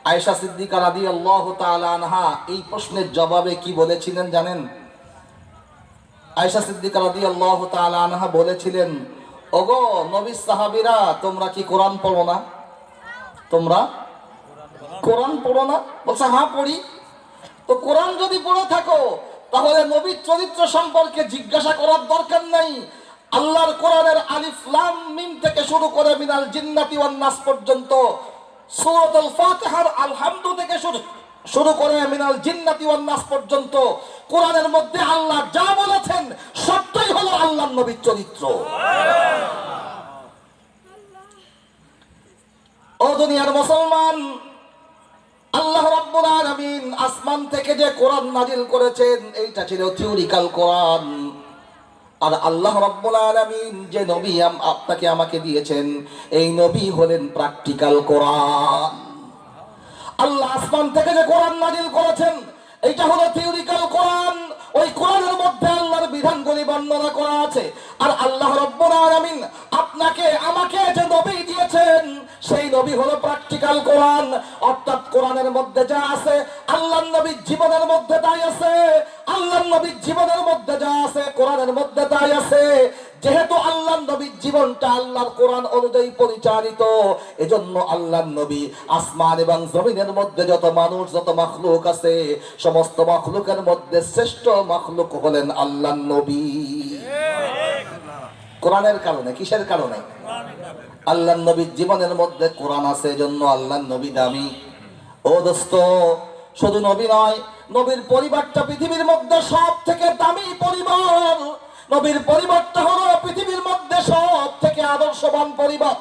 আয়েশা সিদ্দিকা রাদিয়াল্লাহু তাআলা আনহা এই প্রশ্নের জবাবে কি বলেছিলেন জানেন? আয়েশা সিদ্দিকা রাদিয়াল্লাহু তাআলা আনহা বলেছিলেন, ওগো নবীর সাহাবীরা, তোমরা কি কোরআন পড়ো না? তোমরা কোরআন পড়ো না? বলছে, হ্যাঁ পড়ি। তো কোরআন যদি পড়ে থাকো, তাহলে নবীর চরিত্র সম্পর্কে জিজ্ঞাসা করার দরকার নাই। আল্লাহর কোরআনের আলিফ লাম মিম থেকে শুরু করে মিনাল জিন্নাতি ওয়ান নাস পর্যন্ত, সূরাতুল ফাতিহার আলহামদু থেকে শুরু শুরু করে মিনাল জিন্নাতি ওয়ান নাস পর্যন্ত কোরআনের মধ্যে আল্লাহ যা বলেছেন সবটাই হলো আল্লাহর নবীর চরিত্র। ও দুনিয়ার মুসলমান, আল্লাহ রাব্বুল আলামিন আসমান থেকে যে কোরআন নাজিল করেছেন এইটা ছিল থিওরিক্যাল কোরআন। আর আল্লাহ রাব্বুল আলামিন যে নবী আপনাকে আমাকে দিয়েছেন এই নবী হলেন প্র্যাকটিক্যাল কোরআন। আল্লাহ আসমান থেকে যে কোরআন নাজিল করেছেন এইটা হলো থিওরিক্যাল কোরআন। ওই কোরআনের মধ্যে আল্লাহর বিধানগুলি বর্ণনা করা আছে। আর আল্লাহ রাব্বুল আলামিন আপনাকে আমাকে যে নবী দিয়েছেন সেই নবী হলো প্র্যাকটিক্যাল কোরআন। অর্থাৎ কোরআনের মধ্যে যা আছে আল্লাহর নবীর জীবনের মধ্যে তাই আছে, আল্লাহর নবীর জীবনের মধ্যে যা আছে কোরআনের মধ্যে তাই আছে। যেহেতু আল্লাহর নবীর জীবনটা আল্লাহর কোরআন অনুযায়ী পরিচালিত, এজন্য আল্লাহর নবী আসমান এবং জমিনের মধ্যে যত মানুষ যত মাখলুক আছে সমস্ত মাখলুকের মধ্যে শ্রেষ্ঠ মাখলুক হলেন আল্লাহর নবী। কোরআনের কারণে, কিসের কারণে? আল্লাহর নবীর জীবনের মধ্যে কোরআন আছে, এজন্য আল্লাহর নবী দামি। ও দোস্ত, শুধু নবী নয়, নবীর পরিবারটা পৃথিবীর মধ্যে সব থেকে দামি পরিবার। নবীর পরিবারটা হলো পৃথিবীর মধ্যে সব থেকে আদর্শবান পরিবার।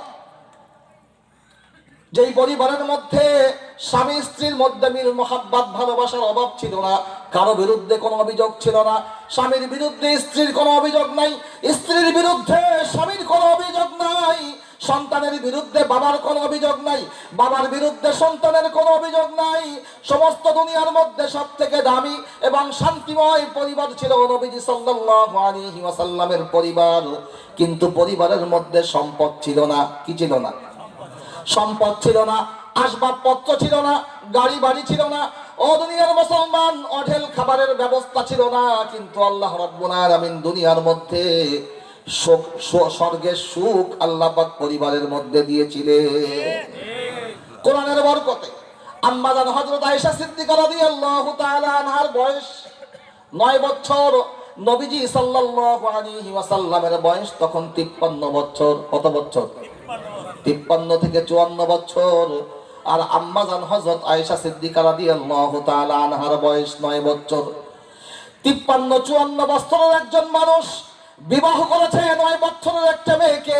যেই পরিবারের মধ্যে স্বামী স্ত্রীর মধ্যে মিল মোহাব্বত ভালোবাসার অভাব ছিল না, কারো বিরুদ্ধে কোনো অভিযোগ ছিল না, স্বামীর বিরুদ্ধে স্ত্রীর কোনো অভিযোগ নাই, স্ত্রীর বিরুদ্ধে স্বামীর কোনো অভিযোগ নাই, সন্তানের বিরুদ্ধে বাবার কোনো অভিযোগ নাই, বাবার বিরুদ্ধে সন্তানের কোনো অভিযোগ নাই। সমস্ত দুনিয়ার মধ্যে সব থেকে দামি এবং শান্তিময় পরিবার ছিল নবীজি সাল্লাল্লাহু আলাইহি ওয়াসাল্লামের পরিবার। কিন্তু পরিবারের মধ্যে সম্পদ ছিল না। কি ছিল না? সম্পদ ছিল না, আসবাবপত্র ছিল না, গাড়ি বাড়ি ছিল না। ও দুনিয়ার মুসলমান, অঢেল খাবারের ব্যবস্থা ছিল না। কিন্তু আল্লাহ রাব্বুল আলামিন দুনিয়ার মধ্যে স্বর্গের সুখ আল্লাহ পাক পরিবারের মধ্যে দিয়েছিলেন কোরআনের বরকতে। আম্মা জান হযরত আয়েশা সিদ্দিকা রাদিয়াল্লাহু তাআলা আনহার বয়স 9 বছর। নবীজি সাল্লাল্লাহু আলাইহি ওয়াসাল্লামের বয়স তখন 53 বছর। কত বছর? 53 থেকে 54 বছর। আর আম্মা জান হযরত আয়েশা সিদ্দিকা রাদিয়াল্লাহু তাআলা আনহার বয়স 9 বছর। 53-54 বছরের একজন মানুষ বিবাহ করেছে 9 বছরের একটা মেয়েকে।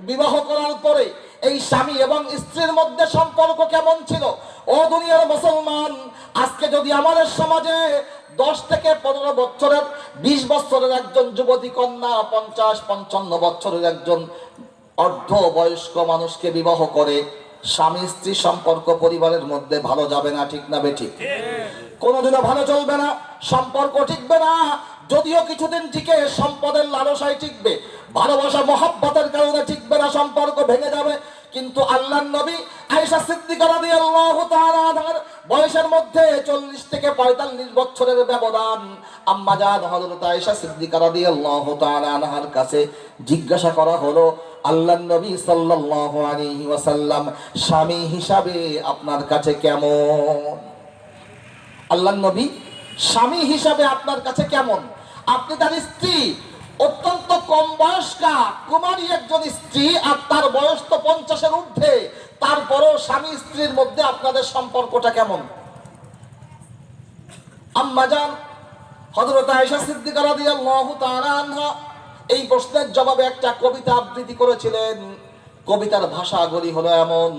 বিবাহ করার পরে এই স্বামী এবং স্ত্রীর মধ্যে সম্পর্ক কেমন ছিল? ও দুনিয়ার মুসলমান, আজকে যদি আমাদের সমাজে 10 থেকে 15 বছরের 20 বছরের একজন যুবতী কন্যা 50-55 বছরের একজন অর্ধ বয়স্ক মানুষকে বিবাহ করে, স্বামী স্ত্রী সম্পর্ক পরিবারের মধ্যে ভালো যাবে না, ঠিক না বেঠিক? কোনোদিনও ভালো চলবে না, সম্পর্ক টিকবে না। যদিও কিছুদিন টিকে সম্পদের লালসায় টিকবে, ভালোবাসা মহব্বতের কারণে টিকবে না, সম্পর্ক ভেঙে যাবে। কিন্তু আল্লাহর নবী আয়েশা সিদ্দিকা রাদিয়াল্লাহু তাআলা আনহার বয়সের মধ্যে 40 থেকে 45 বছরের ব্যবধান। আম্মা জান হযরত আয়েশা সিদ্দিকা রাদিয়াল্লাহু তাআলা আনহার কাছে জিজ্ঞাসা করা হলো, আল্লাহর নবী সাল্লাল্লাহু আলাইহি ওয়াসাল্লাম স্বামী হিসাবে আপনার কাছে কেমন? আল্লাহর নবী স্বামী হিসাবে আপনার কাছে কেমন? আপনি তার স্ত্রী, অত্যন্ত কম বয়স্কা কুমারী একজন স্ত্রী, আর তার বয়স তো 50-এর ঊর্ধ্বে। তারপরও স্বামী স্ত্রীর মধ্যে আপনাদের সম্পর্কটা কেমন? আম্মা জান হযরত আয়েশা সিদ্দিকা রাদিয়াল্লাহু তাআলা আনহা এই প্রশ্নের জবাবে একটা কবিতা আবৃত্তি করেছিলেন। কবিতার ভাষাগুলি হলো এমন: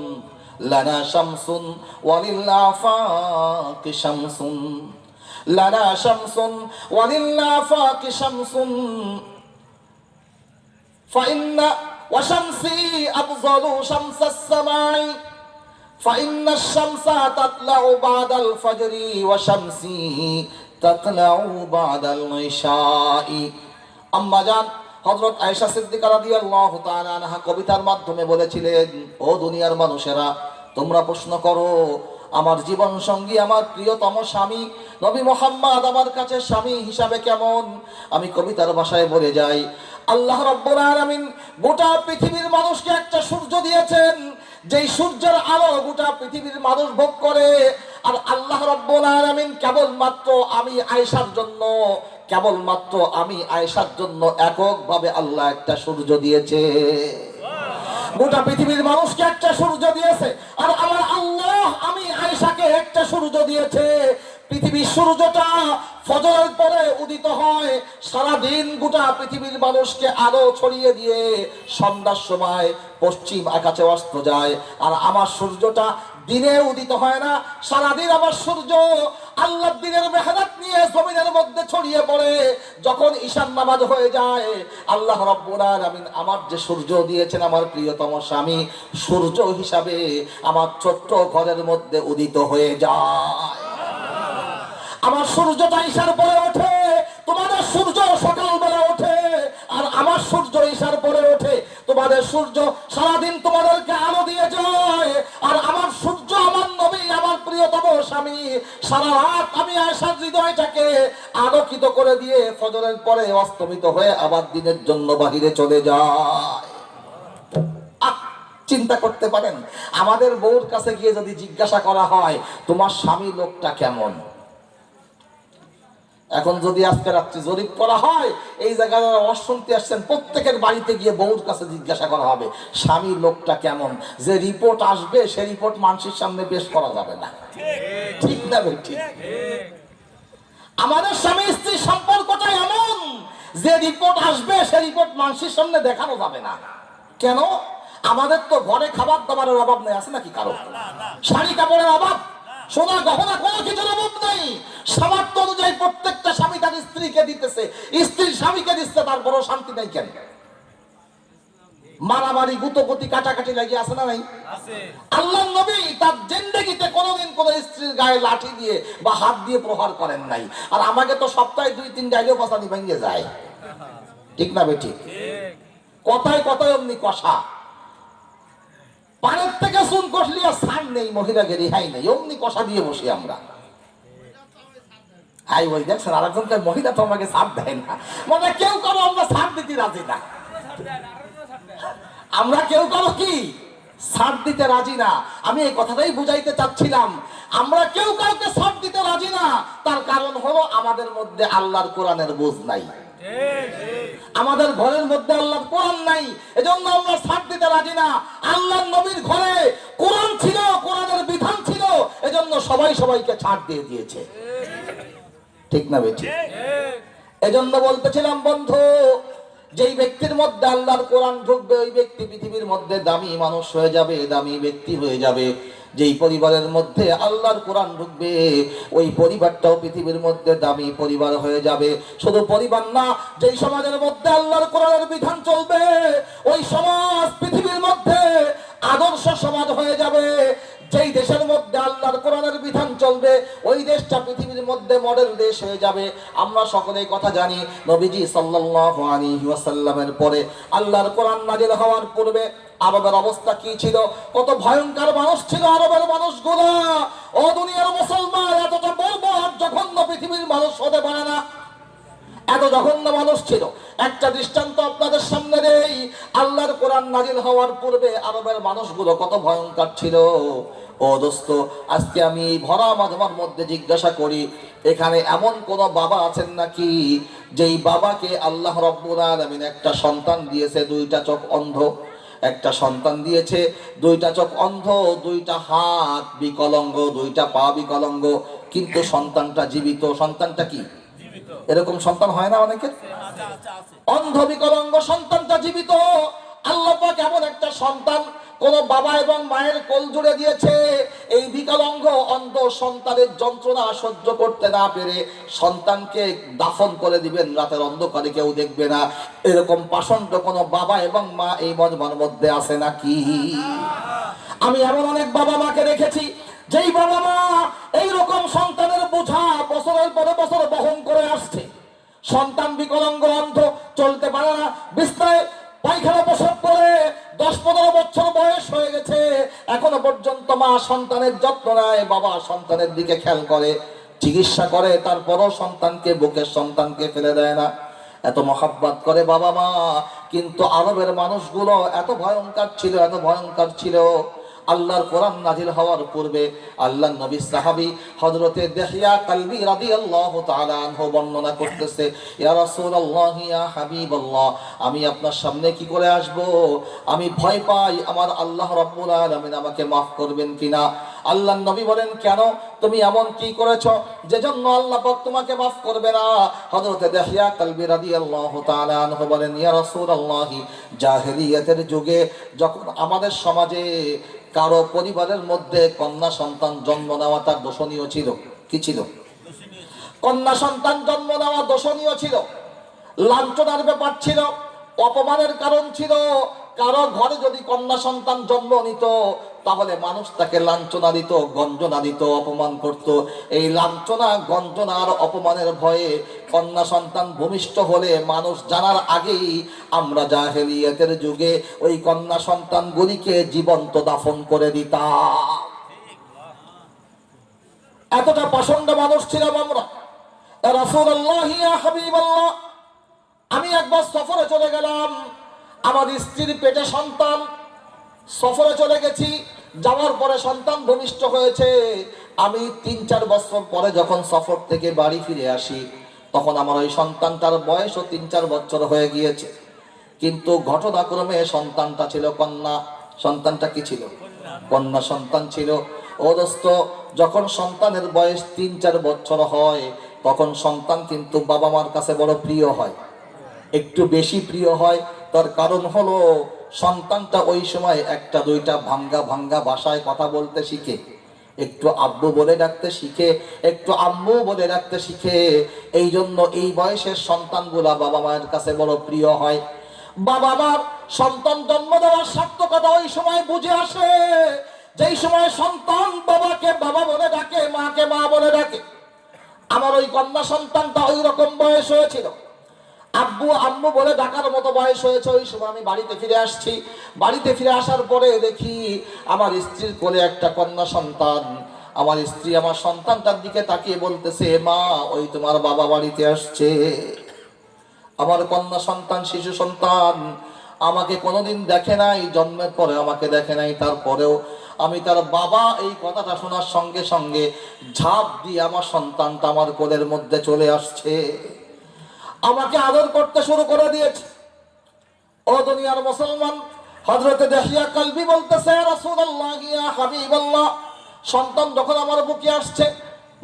লানা শামসুন ওয়ালিল আফাকি শামসুন, লানা শামসুন ওয়ালিল আফাকি শামসুন, ফাইন্না ওয়া শামসি আফযালু শামসাস সামাই, ফাইন্না আশ-শামসা তাতলাউ বাদাল ফাজরি ওয়া শামসি তাতলাউ বাদাল ইশাই। আম্মা জান হযরত আয়েশা সিদ্দিকা রাদিয়াল্লাহু তাআলা আনহা কবিতার মাধ্যমে বলেছিলেন, ও দুনিয়ার মানুষেরা, তোমরা প্রশ্ন করো আমার জীবন সঙ্গী, আমার প্রিয়তম স্বামী নবী মুহাম্মদ আমার কাছে স্বামী হিসাবে কেমন? আমি কবিতার ভাষায় বলে যাই, আল্লাহ রাব্বুল আলামিন গোটা পৃথিবীর মানুষকে একটা সূর্য দিয়েছেন, যেই সূর্যের আলো গোটা পৃথিবীর মানুষ ভোগ করে। আর আল্লাহ রাব্বুল আলামিন কেবলমাত্র আমি আয়েশার জন্য এককভাবে আল্লাহ একটা সূর্য দিয়েছে। গোটা পৃথিবীর মানুষকে একটা সূর্য দিয়েছে। আর আমার আল্লাহ আমি আয়েশা আয়েশাকে একটা সূর্য দিয়েছে। পৃথিবীর সূর্যটা ফজরের পরে উদিত হয়, সারাদিন গোটা পৃথিবীর মানুষকে আলো ছড়িয়ে দিয়ে সন্ধ্যার সময় পশ্চিম আকাশে অস্ত যায়। আর আমার সূর্যটা দিনে উদিত হয় না, সারাদিন আমার সূর্য আল্লাহর দিনের মেহনত নিয়ে জমিনের মধ্যে ছড়িয়ে পড়ে। যখন ঈশান নামাজ হয়ে যায়, আল্লাহ রাব্বুল আলামিন আমার যে সূর্য দিয়েছেন আমার প্রিয়তম স্বামী, সূর্য হিসাবে আমার ছোট্ট ঘরের মধ্যে উদিত হয়ে যায়। আমার সূর্যটা ঈশার পরে ওঠে, তোমাদের সূর্য সকালবেলা ওঠে। আর আমার সূর্য ঈশার পরে ওঠে, তোমাদের সূর্য সারাদিন তোমাদেরকে আলো দিয়ে যায়। আর আমার সূর্য আমার নবী আমার প্রিয়তম স্বামী সারা রাত আমি আয়েশার হৃদয়টাকে আলোকিত করে দিয়ে ফজরের পরে অস্তমিত হয়ে আবার দিনের জন্য বাহিরে চলে যায়। চিন্তা করতে পারেন, আমাদের বউর কাছে গিয়ে যদি জিজ্ঞাসা করা হয় তোমার স্বামী লোকটা কেমন, এখন যদি আজকে রাত্রি জরিপ করা হয়, এই জায়গায় যারা ওয়াজ শুনতে আসছেন প্রত্যেকের বাড়িতে গিয়ে বউর কাছে জিজ্ঞাসা করা হবে স্বামী লোকটা কেমন। যে রিপোর্ট আসবে সেই রিপোর্ট মানুষের সামনে পেশ করা যাবে না, ঠিক না ভাই? ঠিক। আমাদের স্বামী স্ত্রী সম্পর্কটা এমন যে রিপোর্ট আসবে সেই রিপোর্ট মানুষের সামনে দেখানো যাবে না। কেন? আমাদের তো ঘরে খাবার দাবারের অভাব নেই, আছে নাকি কারো? শাড়ি কাপড়ের অভাব, সোনা গহনা কোনো কিছুর অভাব নেই। সামর্থ্য অনুযায়ী প্রত্যেকটা স্বামী তার স্ত্রীকে দিতেছে, স্ত্রীর স্বামীকে দিচ্ছে, তার বড় শান্তি নাই কেন? মারামারি গুতোগুতি কাটাকাটি লাগিয়ে আছে না নাই? আল্লাহর নবী তার জিন্দেগিতে কোনোদিন কোন স্ত্রীর গায়ে লাঠি দিয়ে বা হাত দিয়ে প্রহার করেন নাই। আর আমাকে তো সপ্তাহে 2-3 ডাইলেও কষানি ভেঙে যায়, ঠিক না বেঠিক? কথায় কথায় অমনি কষা, পানের থেকে চুন কষলিয়া ছাড় নেই, মহিলাকে রেহাই নেই, অমনি কষা দিয়ে বসি আমরা। হাই ওই দেখছেন আরেকজনকে মহিলা তো আমাকে ছাড় দেয় না, মানে কেউ কারো আমরা ছাড় দিতে রাজি না, আমরা কেউ কারো কি ছাড় দিতে রাজি না। আমি এই কথাটাই বুঝাইতে চাচ্ছিলাম, আমরা কেউ কাউকে ছাড় দিতে রাজি না। তার কারণ হলো আমাদের মধ্যে আল্লাহর কোরআনের বুঝ নাই, আমাদের ঘরের মধ্যে আল্লাহর কোরআন নাই, এজন্য আমরা ছাড় দিতে রাজি না। আল্লাহর নবীর ঘরে কোরআন ছিল, কোরআনের বিধান ছিল, এজন্য সবাই সবাইকে ছাড় দিয়ে দিয়েছে, ঠিক না বেটি? এজন্য বলতেছিলাম বন্ধু, যেই ব্যক্তির মধ্যে আল্লাহর কোরআন ঢুকবে ওই ব্যক্তি পৃথিবীর মধ্যে দামি মানুষ হয়ে যাবে, দামি ব্যক্তি হয়ে যাবে। যেই পরিবারের মধ্যে আল্লাহর কোরআন ঢুকবে ওই পরিবারটাও পৃথিবীর মধ্যে দামি পরিবার হয়ে যাবে। শুধু পরিবার না, যেই সমাজের মধ্যে আল্লাহর কোরআনের বিধান চলবে ওই সমাজ পৃথিবীর মধ্যে আদর্শ সমাজ হয়ে যাবে। যেই দেশের মধ্যে আল্লাহর কোরআনের বিধান চলবে ওই দেশটা পৃথিবীর মধ্যে মডেল দেশ হয়ে যাবে। আমরা সকলেই কথা জানি, নবীজি সাল্লাল্লাহু আলাইহি ওয়াসাল্লামের পরে আল্লাহর কোরআন নাযিল হওয়ার পূর্বে আরবের অবস্থা কি ছিল, কত ভয়ঙ্কর মানুষ ছিল আরবের মানুষগুলো। ও দুনিয়ার মুসলমান, এতটা বর্বর জঘন্য পৃথিবীর মানুষ হতে পারে না, এত জঘন্য মানুষ ছিল। একটা দৃষ্টান্ত আপনাদের সামনে দেই, আল্লাহর কোরআন নাযিল হওয়ার পূর্বে আরবের মানুষগুলো কত ভয়ঙ্কর ছিল। ও দোস্ত, আজকে আমি ভরা মাঝমার মধ্যে জিজ্ঞাসা করি, এখানে এমন কোন বাবা আছেন নাকি যেই বাবাকে আল্লাহ রাব্বুল আলামিন একটা সন্তান দিয়েছে, 2টা চোখ অন্ধ, একটা সন্তান দিয়েছে 2টা চোখ অন্ধ, 2টা হাত বিকলাঙ্গ, 2টা পা বিকলাঙ্গ, কিন্তু সন্তানটা জীবিত। সন্তানটা কি? এরকম সন্তান হয় না অনেকের? অন্ধ বিকলাঙ্গ সন্তানটা জীবিত। আল্লাহ পাক এমন একটা সন্তান কোন বাবা এবং মায়ের কোল জুড়ে দিয়েছে। এই বিকলাঙ্গ অন্ধ সন্তানের যন্ত্রণা সহ্য করতে না পেরে সন্তানকে দাফন করে দিবেন, রাতের অন্ধকারে কেউ দেখবে না। এরকম পাষণ্ড কোন বাবা এবং মা এই মজমার মধ্যে আছে নাকি? আমি এমন অনেক বাবা মাকে দেখেছি যেই বাবা মা এইরকম সন্তানের বোঝা বছরের পরে বছর বহন করে আসছে। সন্তান বিকলাঙ্গ অন্ধ, চলতে পারে না, বিছানায় পায়খানা প্রসব করে 10-15 বছর বয়স হয়ে গেছে, এখনো পর্যন্ত মা সন্তানের যত্ন নেয়, বাবা সন্তানের দিকে খেয়াল করে, চিকিৎসা করে, তারপরও সন্তানকে, বুকের সন্তানকে ফেলে দেয় না। এত মহাব্বত করে বাবা মা। কিন্তু আরবের মানুষগুলো এত ভয়ঙ্কর ছিল, এত ভয়ঙ্কর ছিল। আল্লাহর কোরআন নাযিল হওয়ার পূর্বে আল্লাহর নবী সাহাবী হযরতে দিহইয়া কালবী রাদিয়াল্লাহু তাআলা আনহু বর্ণনা করতেছে, ইয়া রাসূলুল্লাহ, ইয়া হাবিবাল্লাহ, আমি আপনার সামনে কি করে আসব? আমি ভয় পাই আমার আল্লাহ রাব্বুল আলামিন আমাকে maaf করবেন কিনা। আল্লাহ নবী বলেন, কেন তুমি এমন কি করেছো যে জন্য আল্লাহ পাক তোমাকে মাফ করবে না? হযরত ইয়াহইয়া কালবি রাদিয়াল্লাহু তাআলা আনহু বলেন, ইয়া রাসূলুল্লাহ, জাহেলিয়াতের যুগে যখন আমাদের সমাজে কারো পরিবারের মধ্যে কন্যা সন্তান জন্ম নেওয়াটা দোষণীয় ছিল। কি ছিল? কন্যা সন্তান জন্ম নেওয়া দোষণীয় ছিল, লাঞ্ছনার ব্যাপার ছিল, অপমানের কারণ ছিল। কারো ঘরে যদি কন্যা সন্তান জন্ম নিত তাহলে মানুষ তাকে লাঞ্ছনা দিত, গঞ্জনা দিত, অপমান করত। এই লাঞ্ছনা, গঞ্জনা আর অপমানের ভয়ে কন্যা সন্তান ভূমিষ্ঠ হলে মানুষ জানার আগেই আমরা জাহেলিয়াতের যুগে ওই কন্যা সন্তানগুলিকে জীবন্ত দাফন করে দিতাম। এতটা পাষণ্ড মানুষ ছিলাম আমরা। ইয়া রাসূলুল্লাহ, ইয়া হাবিবাল্লাহ, আমি একবার সফরে চলে গেলাম, আমার স্ত্রীর পেটে সন্তান, সফরে চলে গেছি, যাওয়ার পরে সন্তান ভূমিষ্ঠ হয়েছে। আমি ৩-৪ বছর পরে যখন সফর থেকে বাড়ি ফিরে আসি তখন আমার ওই সন্তানটার বয়সও ৩-৪ বছর হয়ে গিয়েছে। কিন্তু ঘটনাক্রমে সন্তানটা ছিল কন্যা। সন্তানটা কি ছিল? কন্যা সন্তান ছিল। ও দোস্ত, যখন সন্তানের বয়স ৩-৪ বছর হয় তখন সন্তান কিন্তু বাবা মার কাছে বড় প্রিয় হয়, একটু বেশি প্রিয় হয়। তার কারণ হলো সন্তানটা ওই সময় একটা দুইটা ভাঙ্গা ভাঙ্গা ভাষায় কথা বলতে শিখে, একটু আব্বু বলে ডাকতে শিখে, একটু আম্মু বলে ডাকতে শিখে। এই জন্য এই বয়সের সন্তানগুলা বাবা মায়ের কাছে বড় প্রিয় হয়। বাবা মার সন্তান জন্ম দেওয়ার সার্থকতা ওই সময় বুঝে আসে যেই সময় সন্তান বাবাকে বাবা বলে ডাকে, মাকে মা বলে ডাকে। আমার ওই কন্যা সন্তানটা ওই রকম বয়স হয়েছিল, আব্বু আম্মু বলে ডাকার মতো বয়স হয়েছে। ওই সময় আমি বাড়িতে ফিরে আসছি। বাড়িতে ফিরে আসার পরে দেখি আমার স্ত্রীর কোলে একটা কন্যা সন্তান। আমার স্ত্রী আমার সন্তানটার দিকে তাকিয়ে বলতেছে, মা, ওই তোমার বাবা বাড়িতে আসছে। আমার কন্যা সন্তান, শিশু সন্তান, আমাকে কোনোদিন দেখে নাই, জন্মের পরে আমাকে দেখে নাই, তারপরেও আমি তার বাবা এই কথাটা শোনার সঙ্গে সঙ্গে ঝাঁপ দিয়ে আমার সন্তানটা আমার কোলের মধ্যে চলে আসছে, আমাকে আদর করতে শুরু করে দিয়েছে। ও দুনিয়ার মুসলমান, হযরত ইয়াহইয়া কালবি বলতেছে, ইয়া রাসূলুল্লাহ, ইয়া হাবিবাল্লাহ, সন্তান যখন আমার বুকে আসছে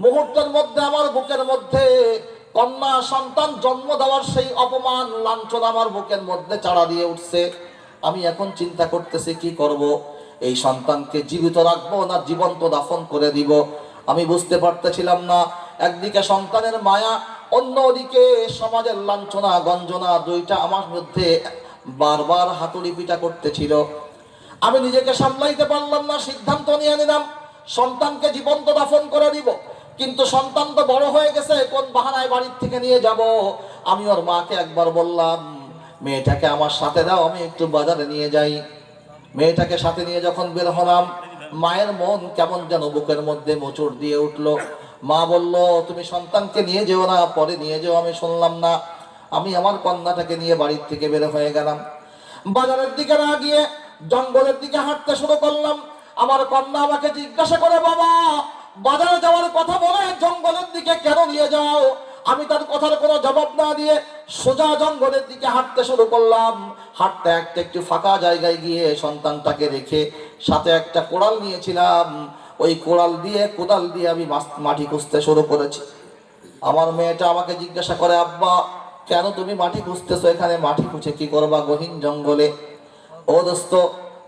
মুহূর্তের মধ্যে আমার বুকের মধ্যে কন্যা সন্তান জন্ম দেওয়ার সেই অপমান, লাঞ্ছনা আমার বুকের মধ্যে চাড়া দিয়ে উঠছে। আমি এখন চিন্তা করতেছি কি করব, এই সন্তানকে জীবিত রাখবো না জীবন্ত দাফন করে দিব। আমি বুঝতে পারতেছিলাম না। একদিকে সন্তানের মায়া, অন্যদিকে সমাজের লাঞ্ছনা গঞ্জনা, দুইটা আমার মধ্যে বারবার হাতুড়ি পিটা করতেছিল। আমি নিজেকে সামলাইতে পারলাম না, সিদ্ধান্ত নিয়ে নিলাম সন্তানকে জীবন্ত দাফন করে দিব। কিন্তু সন্তান তো বড় হয়ে গেছে, কোন বাহানায় বাড়ির থেকে নিয়ে যাব? আমি ওর মাকে একবার বললাম, মেয়েটাকে আমার সাথে দাও, আমি একটু বাজারে নিয়ে যাই। মেয়েটাকে সাথে নিয়ে যখন বের হলাম, মায়ের মন কেমন যেন বুকের মধ্যে মোচড় দিয়ে উঠলো। মা বলল, তুমি সন্তানকে নিয়ে যেও না, পরে নিয়ে যেও। আমি শুনলাম না। আমি আমার কন্যাটাকে নিয়ে বাড়ির থেকে বের হয়ে গেলাম। বাজারের দিকে না গিয়ে জঙ্গলের দিকে হাঁটতে শুরু করলাম। আমার কন্যা আমাকে জিজ্ঞাসা করে, বাবা, বাজারে যাওয়ার কথা বলে জঙ্গলের দিকে কেন নিয়ে যাও? আমি তার কথার কোনো জবাব না দিয়ে সোজা জঙ্গলের দিকে হাঁটতে শুরু করলাম। হাঁটতে হাঁটতে একটু ফাঁকা জায়গায় গিয়ে সন্তানটাকে রেখে সাথে একটা কোড়াল নিয়েছিলাম, ওই কোড়াল দিয়ে কোদাল দিয়ে আমি মাটি খুঁজতে শুরু করেছি। আমার মেয়েটা আমাকে জিজ্ঞাসা করে, আব্বা, কেন তুমি মাটি খুঁজতেছো? এখানে মাটি খুঁজে কি করবা গহীন জঙ্গলে? ও দোস্ত,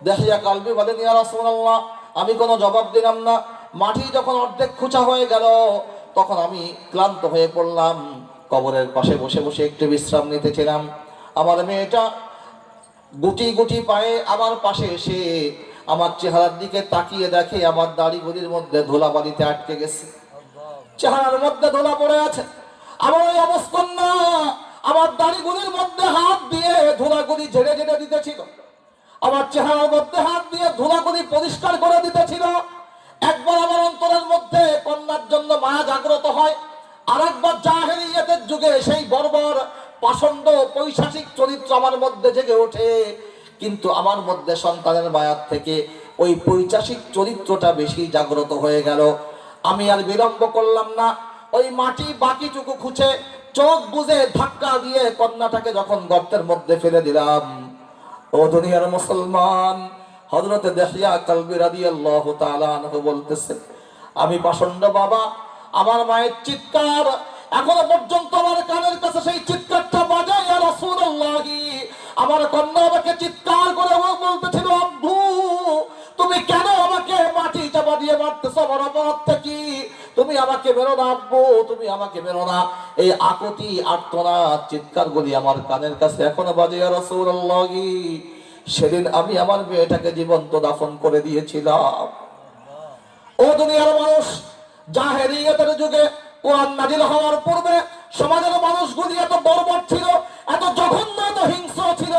ইয়াহইয়া কালবি বলেন, ইয়া রাসূলুল্লাহ, আমি কোনো জবাব দিলাম না। মাটি যখন অর্ধেক খুঁচা হয়ে গেল তখন আমি ক্লান্ত হয়ে পড়লাম। কবরের পাশে বসে বসে একটু বিশ্রাম নিতেছিলাম। আমার মেয়েটা গুটি গুটি পায়ে আমার পাশে এসে আমার চেহারার দিকে তাকিয়ে দেখে আমার দাড়িগুলির মধ্যে ধুলা বালিতে আটকে গেছে, চেহারার মধ্যে ধুলা পড়ে আছে। আমার ওই অবস্কন্যা আমার দাড়িগুলির মধ্যে হাত দিয়ে ধুলাগুলি ঝেড়ে ঝেড়ে দিতেছিল, আমার চেহারার মধ্যে হাত দিয়ে ধুলাগুলি পরিষ্কার করে দিতেছিল। একবার আমার অন্তরের মধ্যে কন্যার জন্য মায়া জাগ্রত হয়, আর একবার জাহেলিয়াতের যুগে সেই বর্বর পাষণ্ড পৈশাচিক চরিত্র আমার মধ্যে জেগে ওঠে। কিন্তু আমার মধ্যে সন্তানের মায়ার থেকে ওই পৈশাচিক চরিত্রটা বেশি জাগ্রত হয়ে গেল। আমি আর বিলম্ব করলাম না, ওই মাটি বাকিটুকু খুঁজে চোখ বুজে ধাক্কা দিয়ে কন্যাটাকে যখন গর্তের মধ্যে ফেলে দিলাম, ও দুনিয়ার মুসলমান, হযরতে দেহিয়া কালবি রাদিয়াল্লাহু তাআলা আনহু বলতেছে, আমি পাষণ্ড বাবা, আমার মায়ের চিৎকার এখনো পর্যন্ত আমার কানের কাছে সেই চিৎকারটা বাজে। ইয়া রাসূলুল্লাহি, আমার কন্যা আমাকে চিৎকার করে বলতেছিল, আব্বু তুমি কেন আমাকে মাটি চাপা দিয়ে মারতেছো? আমার অপরাধটা কি? তুমি আমাকে মেরো না আব্বু, তুমি আমাকে মেরো না। এই আকুতি আর্তনাদ চিৎকারগুলি আমার কানের কাছে এখনো বাজে। ইয়া রাসূলুল্লাহি, সেদিন আমি আমার মেয়েটাকে জীবন্ত দাফন করে দিয়েছিলাম। ও দুনিয়ার মানুষ, জাহেলিয়াতের যুগে কোরআন নাযিল হওয়ার পূর্বে সমাজের মানুষগুলি এত বর্বর ছিল, এত জঘন্য, এত হিংস্র ছিল।